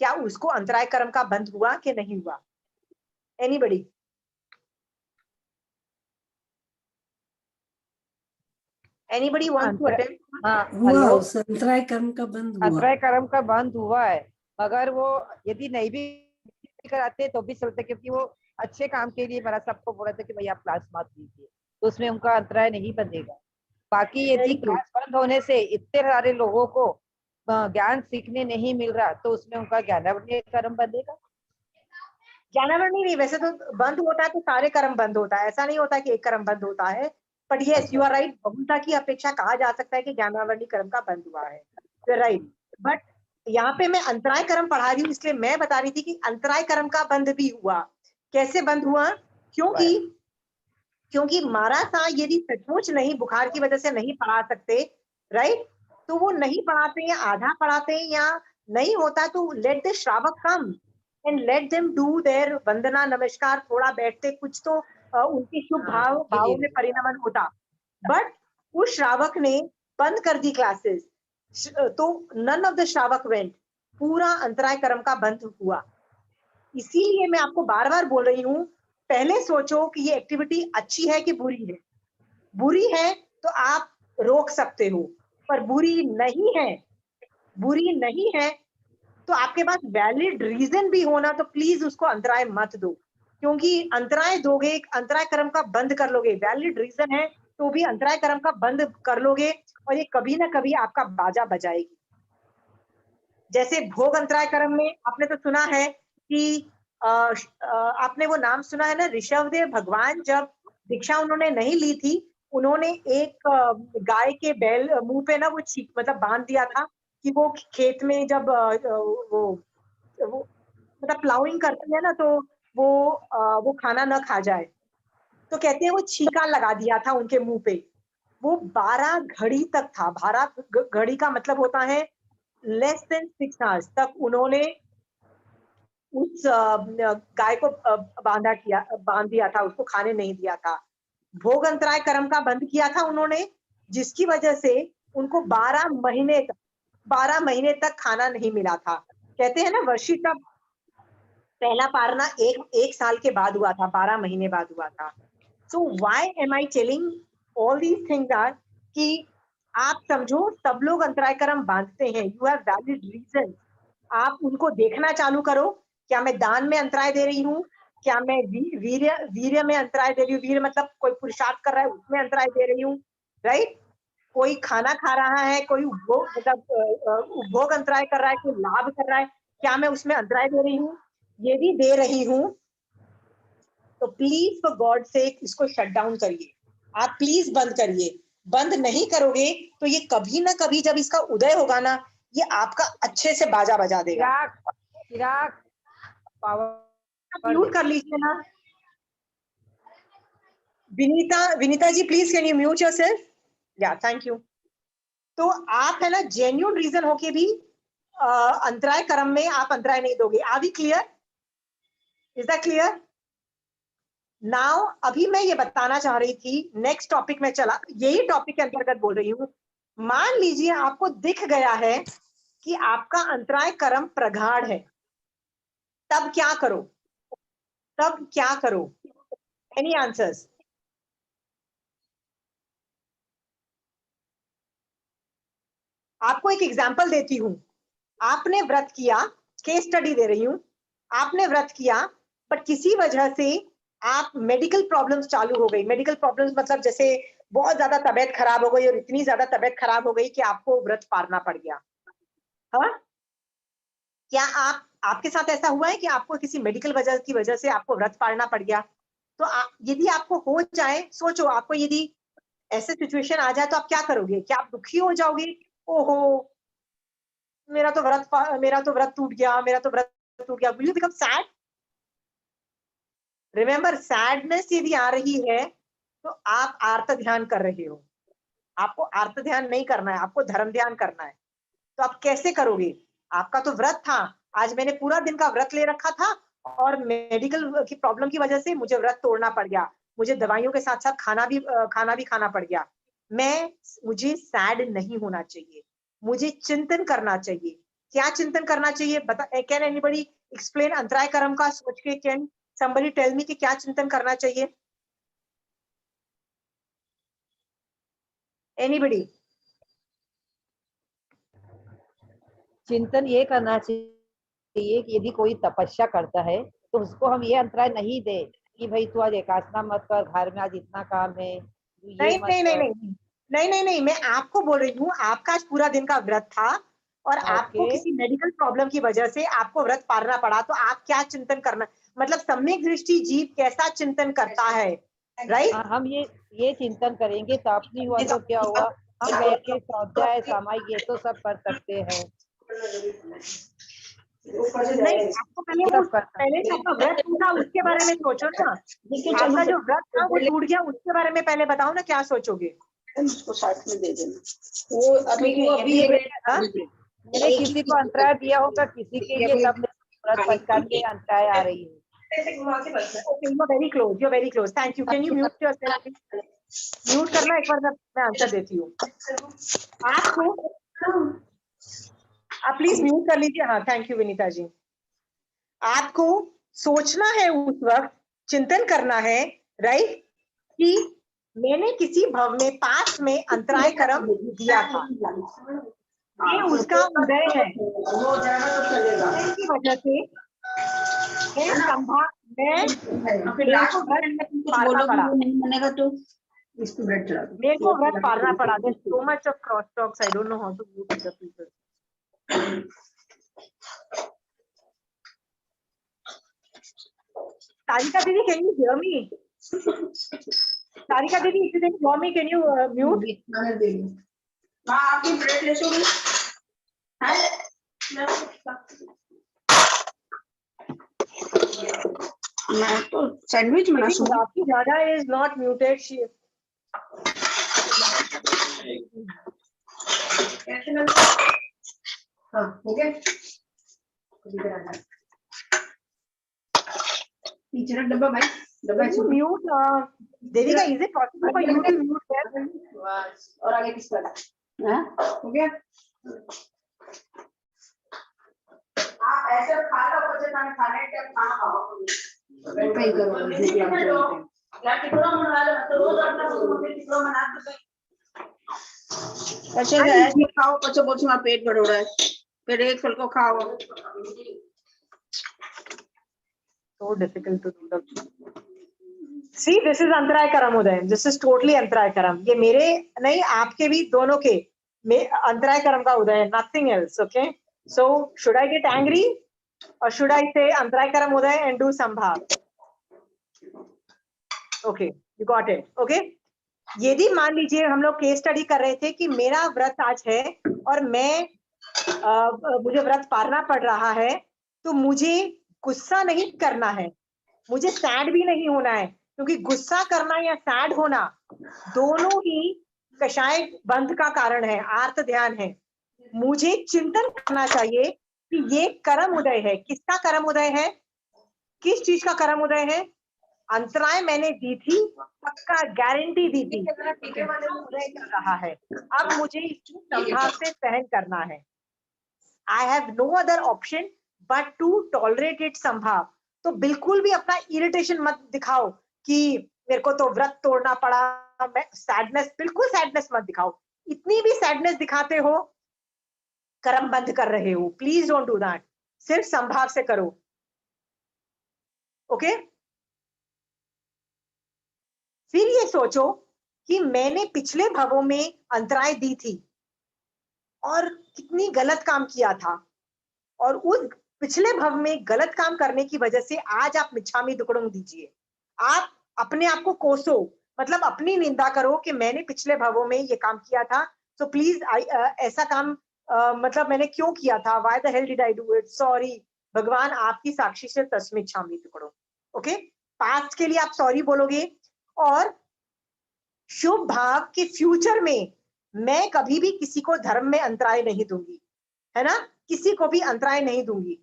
क्या उसको अंतराय कर्म का बंद हुआ कि नहीं हुआ? Anybody? Anybody want to attempt? हुआ, उस अंतराय कर्म का बंद हुआ। अंतराय कर्म का बंद हुआ है, मगर वो यदि नहीं भी कराते तो भी चलते, क्योंकि वो अच्छे काम के लिए मेरा सबको बोला था कि भाई आप क्लास मत लीजिए, तो उसमें उनका अंतराय नहीं बनेगा। बाकी यदि क्लास बंद होने से इतने सारे लोगों को ज्ञान सीखने नहीं मिल रहा तो उसमें उनका ज्ञानावरणीय कर्म बनेगा। ज्ञानावरणीय नहीं, वैसे तो बंद होता है तो सारे कर्म बंद होता है, ऐसा नहीं होता कि एक कर्म बंद होता है। But yes, you are right, बहुलता की अपेक्षा कहा जा सकता है कि ज्ञानावरणीय कर्म का बंद हुआ है, यू आर राइट। बट यहाँ पे मैं अंतराय कर्म पढ़ा रही हूँ, इसलिए मैं बता रही थी कि अंतराय कर्म का बंद भी हुआ। कैसे बंद हुआ? क्योंकि मारा सा यदि सचमुच नहीं, बुखार की वजह से नहीं पढ़ा सकते, राइट, तो वो नहीं पढ़ाते या आधा पढ़ाते या नहीं होता, तो let the shravak come and let them do their vandana namaskar, थोड़ा बैठते, कुछ तो उनके शुभ भाव में परिणमन होता। बट उस श्रावक ने बंद कर दी क्लासेस, तो नन ऑफ द श्रावक वेंट, पूरा अंतराय कर्म का बंद हुआ। इसीलिए मैं आपको बार बार बोल रही हूँ, पहले सोचो कि ये एक्टिविटी अच्छी है कि बुरी है। बुरी है तो आप रोक सकते हो, पर बुरी नहीं है तो आपके पास वैलिड रीजन भी होना, तो प्लीज उसको अंतराय मत दो, क्योंकि अंतराय दोगे, अंतराय कर्म का बंद कर लोगे, वैलिड रीजन है तो भी अंतराय कर्म का बंद कर लोगे और ये कभी ना कभी आपका बाजा बजाएगी। जैसे भोग अंतराय कर्म में आपने तो सुना है कि आपने वो नाम सुना है ना, ऋषभदेव भगवान जब दीक्षा उन्होंने नहीं ली थी, उन्होंने एक गाय के बैल मुंह पे ना वो मतलब बांध दिया था कि वो खेत में जब वो मतलब प्लाउइंग करती है ना, तो वो खाना न खा जाए, तो कहते हैं वो छीका लगा दिया था उनके मुंह पे। वो 12 घड़ी तक था, 12 घड़ी का मतलब होता है लेस देन 6 आवर्स तक उन्होंने उस गाय को बांध दिया था, उसको खाने नहीं दिया था। भोग अंतराय कर्म का बंद किया था उन्होंने, जिसकी वजह से उनको 12 महीने तक खाना नहीं मिला था। कहते हैं ना, वर्षी तब पहला पारना एक साल के बाद हुआ था, 12 महीने बाद हुआ था। So why am I telling all these things are कि आप समझो सब लोग अंतराय कर्म बांधते हैं, यू हैव वैलिड रीजन। आप उनको देखना चालू करो, क्या मैं दान में अंतराय दे रही हूँ, क्या मैं वीर्य में अंतराय दे रही हूँ, वीर्य मतलब कोई पुरुषार्थ कर रहा है उसमें अंतराय दे रही हूँ, राइट। कोई खाना खा रहा है, कोई उपभोग अंतराय कर रहा है, कोई लाभ कर रहा है, क्या मैं उसमें अंतराय दे रही हूँ? यदि दे रही हूँ तो प्लीज फॉर गॉड सेक इसको शट डाउन करिए, आप प्लीज बंद करिए। बंद नहीं करोगे तो ये कभी ना कभी जब इसका उदय होगा ना, ये आपका अच्छे से बाजा बजा देगा। पावर म्यूट कर लीजिए ना, Vinita ji please can you mute yourself? या थैंक यू। तो आप है ना जेन्युइन रीजन होके भी अंतराय कर्म में आप अंतराय नहीं दोगे। Are we clear? Is that clear? Now अभी मैं ये बताना चाह रही थी, नेक्स्ट टॉपिक में चला, यही टॉपिक के अंतर्गत बोल रही हूँ। मान लीजिए आपको दिख गया है कि आपका अंतराय कर्म प्रगाढ़ है, तब क्या करो? तब क्या करो? Any answers? आपको एक एग्जांपल देती हूं। आपने व्रत किया, केस स्टडी दे रही हूं, आपने व्रत किया बट किसी वजह से आप मेडिकल प्रॉब्लम्स चालू हो गई। मेडिकल प्रॉब्लम्स मतलब जैसे बहुत ज्यादा तबीयत खराब हो गई और इतनी ज्यादा तबीयत खराब हो गई कि आपको व्रत पारना पड़ गया। हाँ, क्या आपके साथ ऐसा हुआ है कि आपको किसी मेडिकल वजह की वजह से आपको व्रत पारना पड़ गया? तो यदि आपको हो जाए, सोचो आपको यदि ऐसे सिचुएशन आ जाए तो आप क्या करोगे? क्या आप दुखी हो जाओगे? ओहो मेरा तो व्रत टूट गया, मेरा तो व्रत टूट गया। Will you become sad? Remember, sadness यदि आ रही है तो आप आर्त ध्यान कर रहे हो। आपको आर्त ध्यान नहीं करना है, आपको धर्म ध्यान करना है। तो आप कैसे करोगे? आपका तो व्रत था, आज मैंने पूरा दिन का व्रत ले रखा था और मेडिकल की प्रॉब्लम की वजह से मुझे व्रत तोड़ना पड़ गया, मुझे दवाइयों के साथ साथ खाना भी खाना पड़ गया। मुझे सैड नहीं होना चाहिए, मुझे चिंतन करना चाहिए। क्या चिंतन करना चाहिए? कैन एनीबडी एक्सप्लेन अंतराय कर्म का सोच के? कैन somebody टेल मी कि क्या चिंतन करना चाहिए? एनीबडी? चिंतन ये करना चाहिए कि यदि कोई तपस्या करता है तो उसको हम ये अंतराय नहीं दे कि भाई तू आज एकादशा मत कर, घर में आज इतना काम है, तू ये नहीं मत नहीं नहीं कर। नहीं नहीं नहीं नहीं, मैं आपको बोल रही हूँ, आपका आज पूरा दिन का व्रत था और आपको किसी मेडिकल प्रॉब्लम की वजह से आपको व्रत पालना पड़ा, तो आप क्या चिंतन करना, मतलब सम्यक दृष्टि जीव कैसा चिंतन करता है, राइट? हम ये चिंतन करेंगे तो अपनी हुआ तो क्या हुआ, हम बैठ के स्वाध्याय सामायिक ये तो सब कर सकते हैं। नहीं, आपको पहले जो आपका व्रत था उसके बारे में सोचो ना। आपका जो व्रत था वो टूट गया, उसके बारे में पहले बताओ ना, क्या सोचोगे? उसको साथ में दे देना। वो अभी मैंने किसी को अंतराय दिया होगा, किसी के लिए तब व्रत पहचान के अंतराय आ रही है। Very close. Thank you. Can you mute yourself? Mute करना, एक बार मैं आंसर देती हूँ आपको। आप प्लीज म्यूट कर लीजिए। हाँ, थैंक यू विनीता जी। आपको सोचना है उस वक्त, चिंतन करना है, राइट, कि मैंने किसी भव में पास में अंतराय कर्म दिया था, ये उसका उदय है, की वजह से मेरे को व्रत पालना पड़ा। There's so much of cross talks. I don't know how to mute the people. Sarika Didi, can you hear me? Sarika Didi, if you can hear me, can you mute? आपकी ब्रेड ले सोगी? मैं तो sandwich बना सकूं। आपकी दादा is not muted. She हाँ, हो गया। पीछे रख डब्बा भाई, डब्बा can you mute? Devika, is it possible for you to mute there? और आगे किस पर? हाँ, हो गया। ऐसे खा लो, बच्चे खाने के खाना खाओ। कहीं करो, या टिकड़ा बना लो, तो रोज अपना मुझे टिकड़ा बना दो। अच्छा ऐसे खाओ, बच्चों को तुम्हारा पेट भर रहा है, फिर एक फल को खाओ। So difficult to do the. See, this is अंतराय कर्म उदय. This is totally अंतराय कर्म. ये मेरे नहीं, आपके भी, दोनों के अंतराय कर्म का उदय है, nothing else. Okay. So should I get angry or should I say अंतराय कर्म उदय and do संभाव? Okay, you got it. Okay. यदि मान लीजिए हम लोग केस स्टडी कर रहे थे कि मेरा व्रत आज है और मुझे व्रत पालना पड़ रहा है, तो मुझे गुस्सा नहीं करना है, मुझे सैड भी नहीं होना है, क्योंकि गुस्सा करना या सैड होना दोनों ही कषाय बंध का कारण है, आर्त ध्यान है। मुझे चिंतन करना चाहिए कि ये कर्म उदय है। किसका कर्म उदय है? किस चीज का कर्म उदय है? अंतराय मैंने दी थी, पक्का गारंटी दी थी, उदय कर रहा है। अब मुझे इसको संभाव से सहन करना है। I have no other option but to tolerate it संभाव। तो बिल्कुल भी अपना इरिटेशन मत दिखाओ कि मेरे को तो व्रत तोड़ना पड़ा, मैं सैडनेस, बिल्कुल सैडनेस मत दिखाओ। इतनी भी सैडनेस दिखाते हो, कर्म बंद कर रहे हो। Please don't do that. सिर्फ संभाव से करो। ओके? फिर ये सोचो कि मैंने पिछले भवों में अंतराय दी थी और कितनी गलत काम किया था, और उस पिछले भव में गलत काम करने की वजह से आज आप मिच्छामी दुक्कड़म दीजिए। आप अपने आप को कोसो, मतलब अपनी निंदा करो कि मैंने पिछले भवों में ये काम किया था, तो प्लीज ऐसा काम मतलब मैंने क्यों किया था, why the hell did I do it, sorry भगवान आपकी साक्षी से तस्मित छामी दुक्कड़म। ओके? पास्ट के लिए आप सॉरी बोलोगे, और शुभ भाव के फ्यूचर में मैं कभी भी किसी को धर्म में अंतराय नहीं दूंगी, है ना? किसी को भी अंतराय नहीं दूंगी।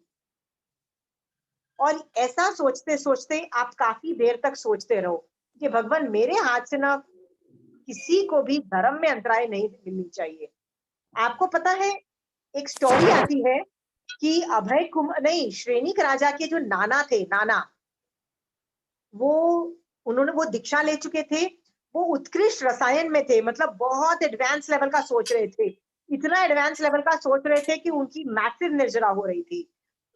और ऐसा सोचते सोचते आप काफी देर तक सोचते रहो कि भगवान मेरे हाथ से ना किसी को भी धर्म में अंतराय नहीं मिलनी चाहिए। आपको पता है, एक स्टोरी आती है कि अभय कुमार नहीं, श्रेणिक राजा के जो नाना थे, नाना, वो दीक्षा ले चुके थे, वो उत्कृष्ट रसायन में थे, मतलब बहुत एडवांस लेवल का सोच रहे थे। इतना एडवांस लेवल का सोच रहे थे कि उनकी मैसिव निर्जरा हो रही थी।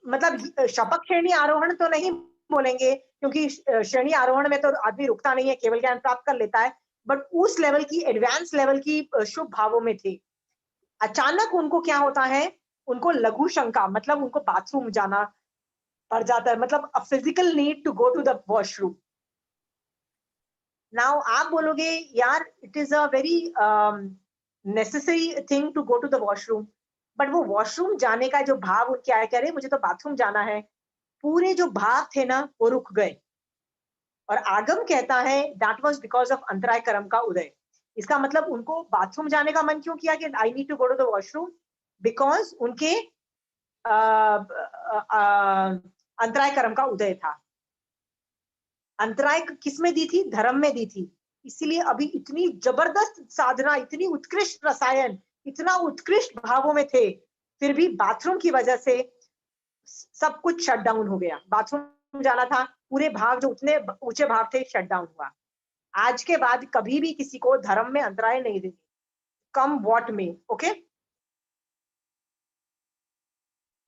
मतलब शपथ श्रेणी आरोहण तो नहीं बोलेंगे, क्योंकि श्रेणी आरोहण में तो आदमी रुकता नहीं है, केवल ज्ञान प्राप्त कर लेता है, बट उस लेवल की, एडवांस लेवल की शुभ भावों में थे। अचानक उनको क्या होता है, उनको लघु शंका, मतलब उनको बाथरूम जाना पड़ जाता है, मतलब a physical need to go to the washroom. Now आप बोलोगे यार it is a very necessary thing to go to the washroom, but वो वॉशरूम जाने का जो भाव उनके आए, कह रहे मुझे तो बाथरूम जाना है, पूरे जो भाव थे ना वो रुक गए। और आगम कहता है दैट वाज बिकॉज ऑफ अंतराय कर्म का उदय। इसका मतलब उनको बाथरूम जाने का मन क्यों किया कि I need to go to the washroom? Because उनके अंतराय कर्म का उदय था। अंतराय किस में दी थी? धर्म में दी थी। इसीलिए अभी इतनी जबरदस्त साधना, इतनी उत्कृष्ट रसायन, इतना उत्कृष्ट भावों में थे, फिर भी बाथरूम की वजह से सब कुछ शट डाउन हो गया। बाथरूम जाना था, पूरे भाव जो उतने ऊंचे भाव थे शट डाउन हुआ। आज के बाद कभी भी किसी को धर्म में अंतराय नहीं देंगे, कम वॉट में। ओके?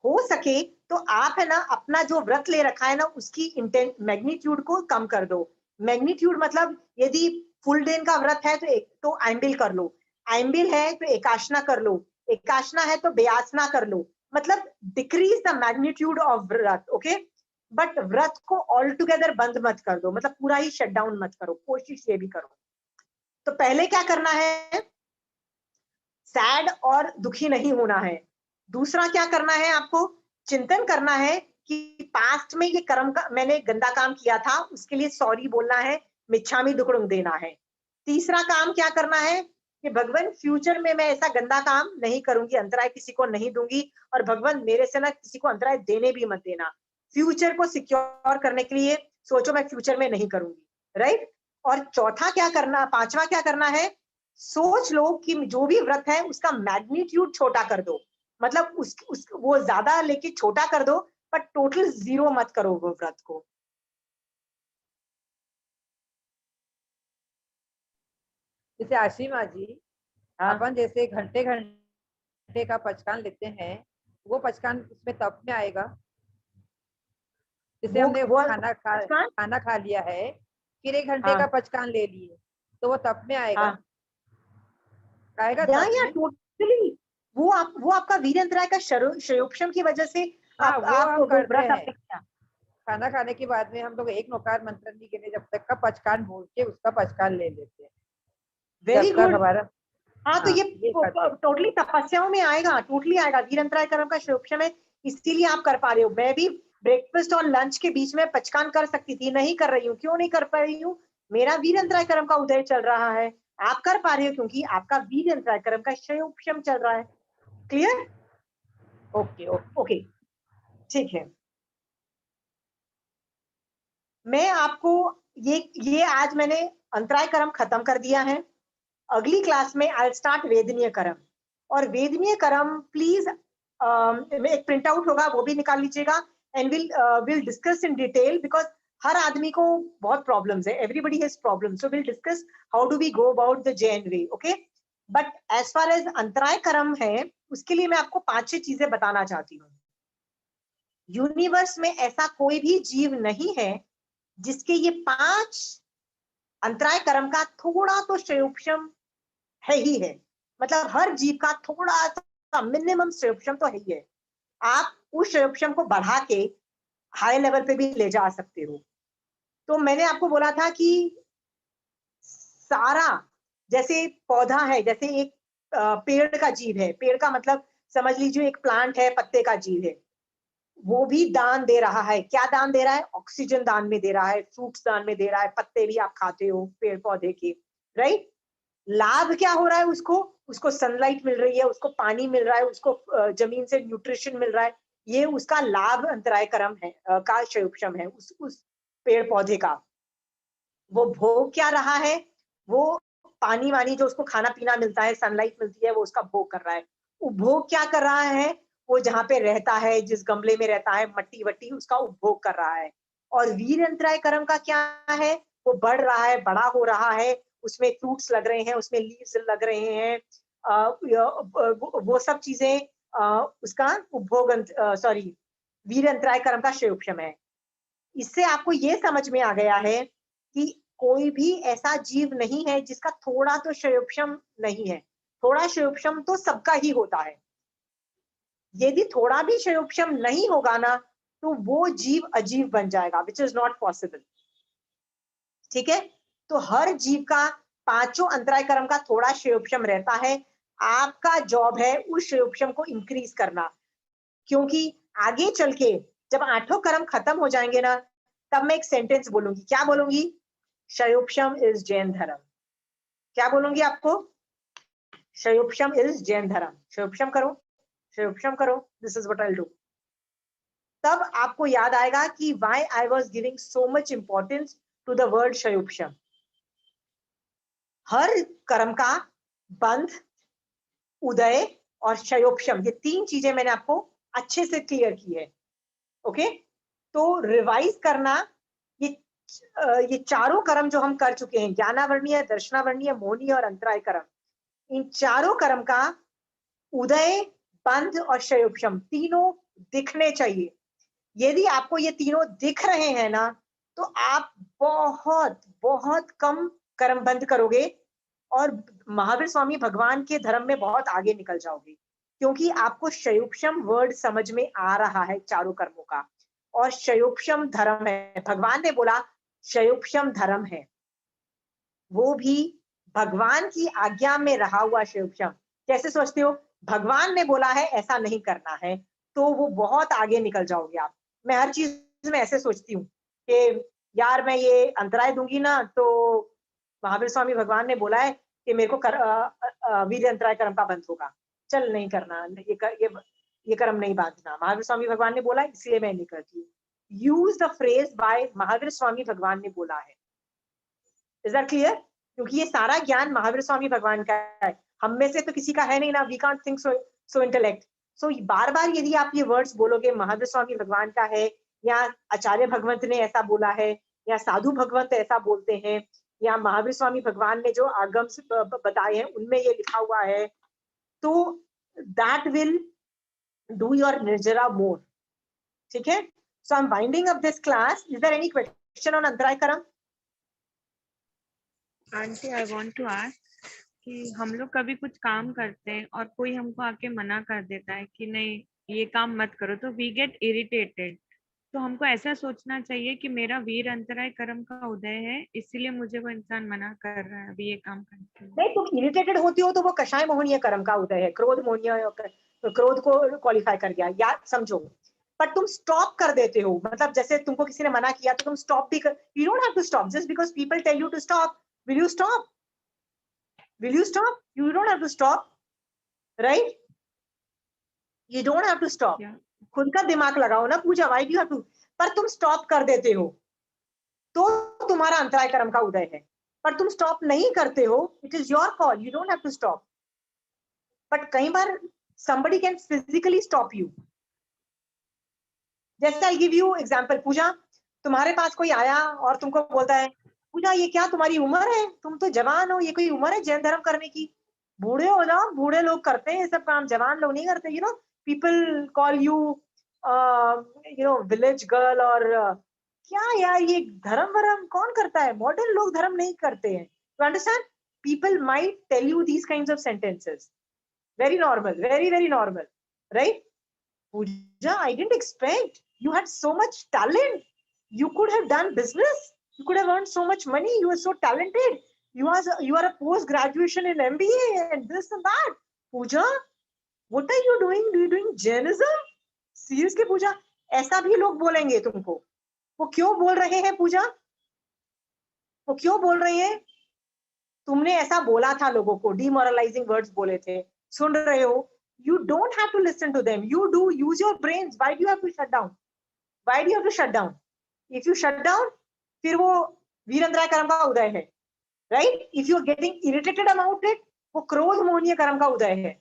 हो सके तो आप है ना अपना जो व्रत ले रखा है ना उसकी मैग्नीट्यूड को कम कर दो। मैग्नीट्यूड मतलब यदि फुल डे का व्रत है तो एक तो आइम्बिल कर लो, आइम्बिल है तो एकाशना कर लो, एकाशना है तो बेयासना कर लो, मतलब डिक्रीज द मैग्नीट्यूड ऑफ व्रत। ओके? बट व्रत को ऑल टुगेदर बंद मत कर दो, मतलब पूरा ही शट डाउन मत करो, कोशिश ये भी करो। तो पहले क्या करना है? सैड और दुखी नहीं होना है। दूसरा क्या करना है? आपको चिंतन करना है कि पास्ट में ये कर्म का मैंने गंदा काम किया था, उसके लिए सॉरी बोलना है, मिच्छामी दुक्कड़म देना है। तीसरा काम क्या करना है कि भगवान फ्यूचर में मैं ऐसा गंदा काम नहीं करूंगी, अंतराय किसी को नहीं दूंगी, और भगवान मेरे से ना किसी को अंतराय देने भी मत देना। फ्यूचर को सिक्योर करने के लिए सोचो मैं फ्यूचर में नहीं करूंगी, राइट? और चौथा क्या करना, पांचवा क्या करना है? सोच लो कि जो भी व्रत है उसका मैग्नीट्यूड छोटा कर दो, मतलब वो ज्यादा लेके छोटा कर दो, पर टोटल जीरो मत करो वो व्रत को। जैसे आशिमा जी, अपन जैसे घंटे घंटे का पचकान लेते हैं, वो पचकान उसमें तप में आएगा? जैसे हमने खाना खा लिया है, फिर 1 घंटे का पचकान ले लिए, तो वो तप में आएगा? आएगा तप में? टोटली वो आपका वीर अंतराय का शयोपशम की वजह से आप करते हैं। खाना खाने के बाद में हम लोग एक नौकार मंत्र नहीं गिने जब तक का पचकान बोल के उसका पचकान ले लेते हैं। Very good. हमारा तो ये टोटली तपस्याओं में आएगा, टोटली आएगा। वीर अंतराय कर्म का शयोपशम है, इसीलिए आप कर पा रहे हो। मैं भी ब्रेकफास्ट और लंच के बीच में पचकान कर सकती थी, नहीं कर रही हूँ। क्यों नहीं कर पा रही हूँ? मेरा वीर अंतराय कर्म का उदय चल रहा है। आप कर पा रहे हो क्योंकि आपका वीर अंतराय कर्म का क्षयोपशम चल रहा है। क्लियर? ओके ओके, ठीक है। मैं आपको ये आज मैंने अंतराय कर्म खत्म कर दिया है। अगली क्लास में आई स्टार्ट वेदनीय कर्म। और वेदनीय कर्म प्लीज एक प्रिंट आउट होगा, वो भी निकाल लीजिएगा and will discuss in detail, because हर आदमी को बहुत प्रॉब्लम्स है, everybody has problems, so will discuss how do we go about the Jain way, okay. But as far as अंतराय कर्म है, उसके लिए मैं आपको 5-6 चीजें बताना चाहती हूँ। यूनिवर्स में ऐसा कोई भी जीव नहीं है जिसके ये 5 अंतराय कर्म का थोड़ा तो क्षयोपशम है ही है। मतलब हर जीव का थोड़ा सा मिनिमम क्षयोपशम तो है ही है। आप उस क्षयोपशम को बढ़ा के हाई लेवल पे भी ले जा सकते हो। तो मैंने आपको बोला था कि सारा, जैसे पौधा है, जैसे एक पेड़ का जीव है, पेड़ का मतलब समझ लीजिए एक प्लांट है, पत्ते का जीव है, वो भी दान दे रहा है। क्या दान दे रहा है? ऑक्सीजन दान में दे रहा है, फ्रूट्स दान में दे रहा है, पत्ते भी आप खाते हो पेड़ पौधे के, राइट। लाभ क्या हो रहा है उसको? उसको सनलाइट मिल रही है, उसको पानी मिल रहा है, उसको जमीन से न्यूट्रिशन मिल रहा है। ये उसका लाभ अंतराय कर्म है का क्षयोपशम है उस पेड़ पौधे का। वो भोग क्या रहा है? वो पानी वानी जो उसको खाना पीना मिलता है, सनलाइट मिलती है, वो उसका भोग कर रहा है। उपभोग क्या कर रहा है? वो जहाँ पे रहता है, जिस गमले में रहता है, मट्टी वट्टी, उसका उपभोग कर रहा है। और वीर अंतराय कर्म का क्या है? वो बढ़ रहा है, बड़ा हो रहा है, उसमें फ्रूट्स लग रहे हैं, उसमें लीव्स लग रहे हैं, वो सब चीजें उसका उपभोग, सॉरी, वीर अंतराय कर्म का क्षयोपशम है। इससे आपको ये समझ में आ गया है कि कोई भी ऐसा जीव नहीं है जिसका थोड़ा तो क्षयोपशम नहीं है। थोड़ा क्षयोपशम तो सबका ही होता है। यदि थोड़ा भी क्षयोपशम नहीं होगा ना, तो वो जीव अजीव बन जाएगा, विच इज नॉट पॉसिबल। ठीक है? तो हर जीव का 5 अंतराय कर्म का थोड़ा क्षयोपशम रहता है। आपका जॉब है उस क्षयोपशम को इंक्रीज करना, क्योंकि आगे चल के जब 8 कर्म खत्म हो जाएंगे ना, तब मैं एक सेंटेंस बोलूंगी। क्या बोलूंगी? क्षयोपशम इज जैन धर्म। क्या बोलूंगी आपको? क्षयोपशम इज जैन धर्म। क्षयोपशम करो, क्षयोपशम करो, this is what I will do. तब आपको याद आएगा कि why I was giving so much importance to the word kshayopasham. हर कर्म का बंध, उदय और क्षयोपशम, ये 3 चीजें मैंने आपको अच्छे से क्लियर की है। ओके, तो रिवाइज करना, ये चारों कर्म जो हम कर चुके हैं, ज्ञानावर्णीय, दर्शनावर्णीय, मोहनीय और अंतराय कर्म, इन चारों कर्म का उदय, बंध और क्षयोपशम तीनों दिखने चाहिए। यदि आपको ये तीनों दिख रहे हैं ना, तो आप बहुत बहुत कम कर्म बंद करोगे और महावीर स्वामी भगवान के धर्म में बहुत आगे निकल जाओगे, क्योंकि आपको क्षयोपशम वर्ड समझ में आ रहा है चारों कर्मों का। और क्षयोपशम धर्म है, भगवान ने बोला क्षयोपशम धर्म है, वो भी भगवान की आज्ञा में रहा हुआ क्षयोपशम। कैसे सोचते हो? भगवान ने बोला है ऐसा नहीं करना है, तो वो बहुत आगे निकल जाओगे आप। मैं हर चीज में ऐसे सोचती हूँ कि यार मैं ये अंतराय दूंगी ना, तो महावीर स्वामी भगवान ने बोला है कि मेरे को वीर अंतराय कर्म का बंध होगा, चल नहीं करना, ये कर्म नहीं बांधना। महावीर स्वामी भगवान ने बोला, इसलिए मैं नहीं करती हूँ। Use the phrase by Mahavir Swami भगवान ने बोला है। Is that clear? क्योंकि ये सारा ज्ञान महावीर स्वामी भगवान का है, हम में से तो किसी का है नहीं ना। We can't think so intellect. So बार बार यदि आप ये वर्ड्स बोलोगे महावीर स्वामी भगवान का है, या आचार्य भगवंत ने ऐसा बोला है, या साधु भगवंत ऐसा बोलते हैं, या महावीर स्वामी भगवान ने जो आगम बताए हैं उनमें ये लिखा हुआ है, तो दैट विल डू योर निर्जरा मोर। ठीक है? So I am winding up this class. Is there any question on antaray karma? Aunty, I want to ask कि हम लोग कभी कुछ काम करते हैं और कोई हमको आके मना कर देता है कि नहीं ये काम मत करो, तो वी गेट इरिटेटेड। तो हमको ऐसा सोचना चाहिए कि मेरा वीर अंतराय कर्म का उदय है, इसीलिए मुझे वो इंसान मना कर रहा है अभी ये काम करने के लिए। नहीं, तुम इरिटेटेड होती हो तो वो कषाय मोहनीय कर्म का उदय है। क्रोध मोहनीय, क्रोध को क्वालिफाई कर गया। याद समझो, पर तुम स्टॉप कर देते हो, मतलब जैसे तुमको किसी ने मना किया तो तुम स्टॉप भी कर, you don't have to stop just because people tell you to stop. Will you stop? Will you stop? You don't have to stop, right? You don't have to stop. खुद का दिमाग लगाओ ना Pooja, why do you have to? पर तुम stop कर देते हो तो तुम्हारा अंतराय कर्म का उदय है, पर तुम स्टॉप नहीं करते हो, it is your call, you don't have to stop. But कई बार somebody can physically stop you. जैसे I give you example, Pooja तुम्हारे पास कोई आया और तुमको बोलता है पूजा ये क्या तुम्हारी उम्र है, तुम तो जवान हो, ये कोई उम्र है जैन धर्म करने की, बूढ़े हो जाओ, बूढ़े लोग करते हैं ये सब काम, जवान लोग नहीं करते. You know people call you you know village girl, और क्या यार ये धर्म वरम कौन करता है, मॉडर्न लोग धर्म नहीं करते हैं. You understand? People might tell you these kinds of sentences. Very normal, very, very normal, right? Pooja, I didn't expect. You had so much talent. You could have done business. You could have earned so much money. You were so talented. You are a post-graduation in MBA and this and that. Pooja, what are you doing? Do you doing Jainism? Seriously, Pooja? ऐसा भी लोग बोलेंगे तुमको. वो क्यों बोल रहे हैं पूजा? वो क्यों बोल रहे हैं? तुमने ऐसा बोला था लोगों को, demoralizing words बोले थे. सुन रहे हो? You don't have to listen to them. You do use your brains. Why do you have to shut down? Why do you have to shut down? If you shut down, फिर वो वीरंद्राय कर्म का उदय है, right? If you are getting irritated about it, वो क्रोध मोहनीय कर्म का उदय है.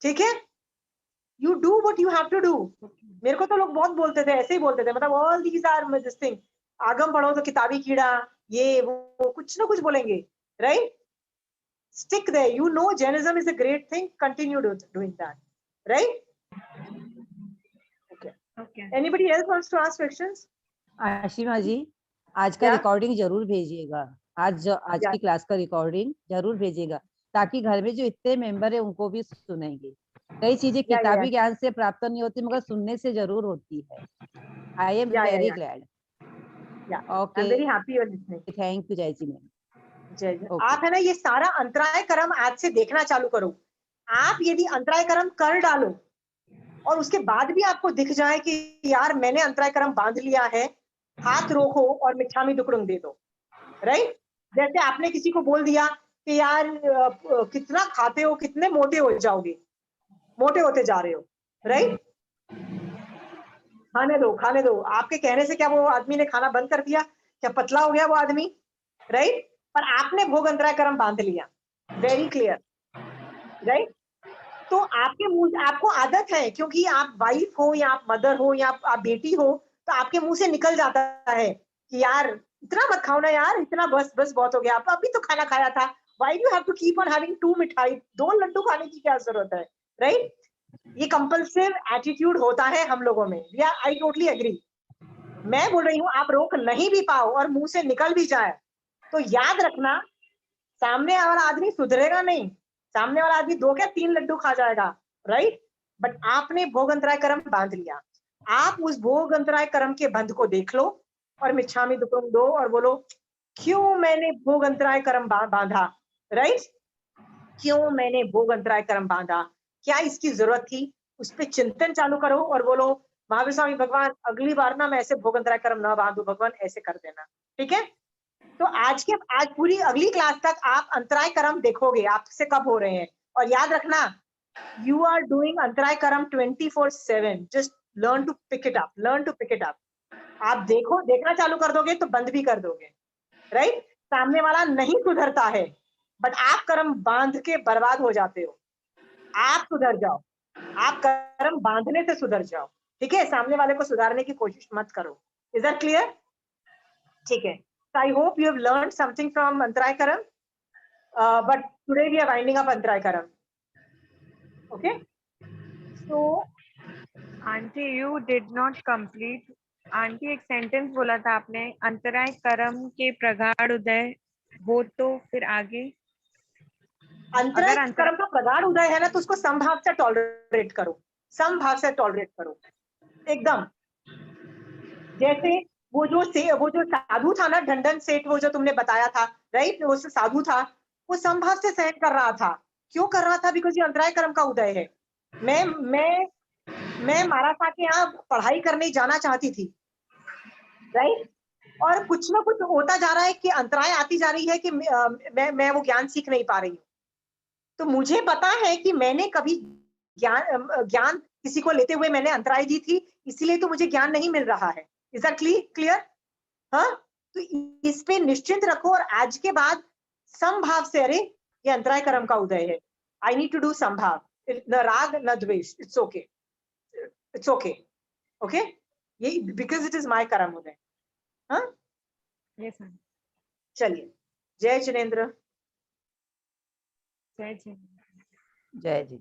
ठीक है? You do what you have to do. मेरे को तो लोग बहुत बोलते थे, ऐसे ही बोलते थे, मतलब all these are this thing. आगम पढ़ो तो किताबी कीड़ा, ये वो कुछ ना कुछ बोलेंगे, right? Stick there. You know Jainism is a great thing. Continue doing that, right? Okay. Okay. Anybody else wants to ask questions? Ashima जी, आज का क्या? रिकॉर्डिंग जरूर भेजिएगा. आज क्या? की क्लास का रिकॉर्डिंग जरूर भेजिएगा, ताकि घर में जो इतने मेंबर है उनको भी सुनेंगे. कई चीजें किताबी ज्ञान से प्राप्त नहीं होती, मगर सुनने से जरूर होती है. आई am very glad. Okay. I'm very happy you're listening. Thank you जय जी मैम. आप है ना ये सारा अंतराय कर्म आज से देखना चालू करो. आप यदि अंतराय कर्म कर डालो और उसके बाद भी आपको दिख जाए कि यार मैंने अंतराय कर्म बांध लिया है, हाथ रोको और मिच्छामी दुक्कड़म दे दो, राइट? जैसे आपने किसी को बोल दिया कि यार कितना खाते हो, कितने मोटे हो जाओगे, मोटे होते जा रहे हो, राइट? खाने दो. आपके कहने से क्या वो आदमी ने खाना बंद कर दिया? क्या पतला हो गया वो आदमी, राइट? पर आपने भोग अंतराय कर्म बांध लिया. Very clear, right? तो आपके मुंह, आपको आदत है, क्योंकि आप वाइफ हो या आप मदर हो या आप बेटी हो, तो आपके मुंह से निकल जाता है कि यार इतना मत खाओ ना यार, इतना बस बहुत हो गया, आप अभी तो खाना खाया था. Why do have to keep on having 2 मिठाई, 2 लड्डू खाने की क्या जरूरत है, राइट? ये कंपल्सिव एटीट्यूड होता है हम लोगों में. I totally agree. मैं बोल रही हूँ आप रोक नहीं भी पाओ और मुंह से निकल भी जाए तो याद रखना, सामने वाला आदमी सुधरेगा नहीं. सामने वाला आदमी 2 क्या 3 लड्डू खा जाएगा, राइट? बट आपने भोग अंतराय कर्म बांध लिया. आप उस भोग अंतराय कर्म के बंध को देख लो और मिच्छामी दुक्कड़म दो और बोलो क्यों मैंने भोग अंतराय कर्म बांधा, राइट? क्यों मैंने भोग अंतराय कर्म बांधा, क्या इसकी जरूरत थी? उस पर चिंतन चालू करो और बोलो महावीर स्वामी भगवान अगली बार ना मैं ऐसे भोग अंतराय कर्म ना बांधू, भगवान ऐसे कर देना. ठीक है? तो आज पूरी अगली क्लास तक आप अंतराय कर्म देखोगे आपसे कब हो रहे हैं. और याद रखना, यू आर डूइंग अंतराय कर्म 24/7. Just learn to pick it up. आप देखना चालू कर दोगे तो बंद भी कर दोगे, राइट? सामने वाला नहीं सुधरता है, बट आप कर्म बांध के बर्बाद हो जाते हो. आप सुधर जाओ, आप कर्म बांधने से सुधर जाओ. ठीक है? सामने वाले को सुधारने की कोशिश मत करो. Is that clear? ठीक है. So I hope you have learned something from Antaray Karam. But today we are winding up Antaray Karam. Okay? So, aunty you did not complete. Aunty एक सेंटेंस बोला था आपने, अंतराय कर्म के प्रगाढ़ उदय, वो तो फिर आगे. अंतराय कर्म का प्रगाढ़ उदय है ना, तो उसको समभाव से टॉलरेट करो. एकदम. जैसे वो जो साधु था ना, ढंढन सेठ, वो जो तुमने बताया था, राइट? वो साधु था, वो समभाव से सहन कर रहा था. क्यों कर रहा था? बिकॉज ये अंतराय कर्म का उदय है. मैं मैं मारासा के यहाँ पढ़ाई करने जाना चाहती थी, राइट, और कुछ ना कुछ होता जा रहा है कि अंतराय आती जा रही है कि मैं वो ज्ञान सीख नहीं पा रही हूँ। तो मुझे पता है कि मैंने कभी ज्ञान किसी को लेते हुए मैंने अंतराय दी थी, इसीलिए तो मुझे ज्ञान नहीं मिल रहा है। Is that clear? हाँ, तो इस पे निश्चिंत रखो और आज के बाद समभाव से, अरे ये अंतराय कर्म का उदय है, आई नीड टू डू समभाव, न राग न द्वेष, it's okay, it's okay, okay, ये बिकॉज इट इज माय कर्म उदय। हाँ, यस मैम। चलिए, जय जिनेंद्र। जय जी। जय जी।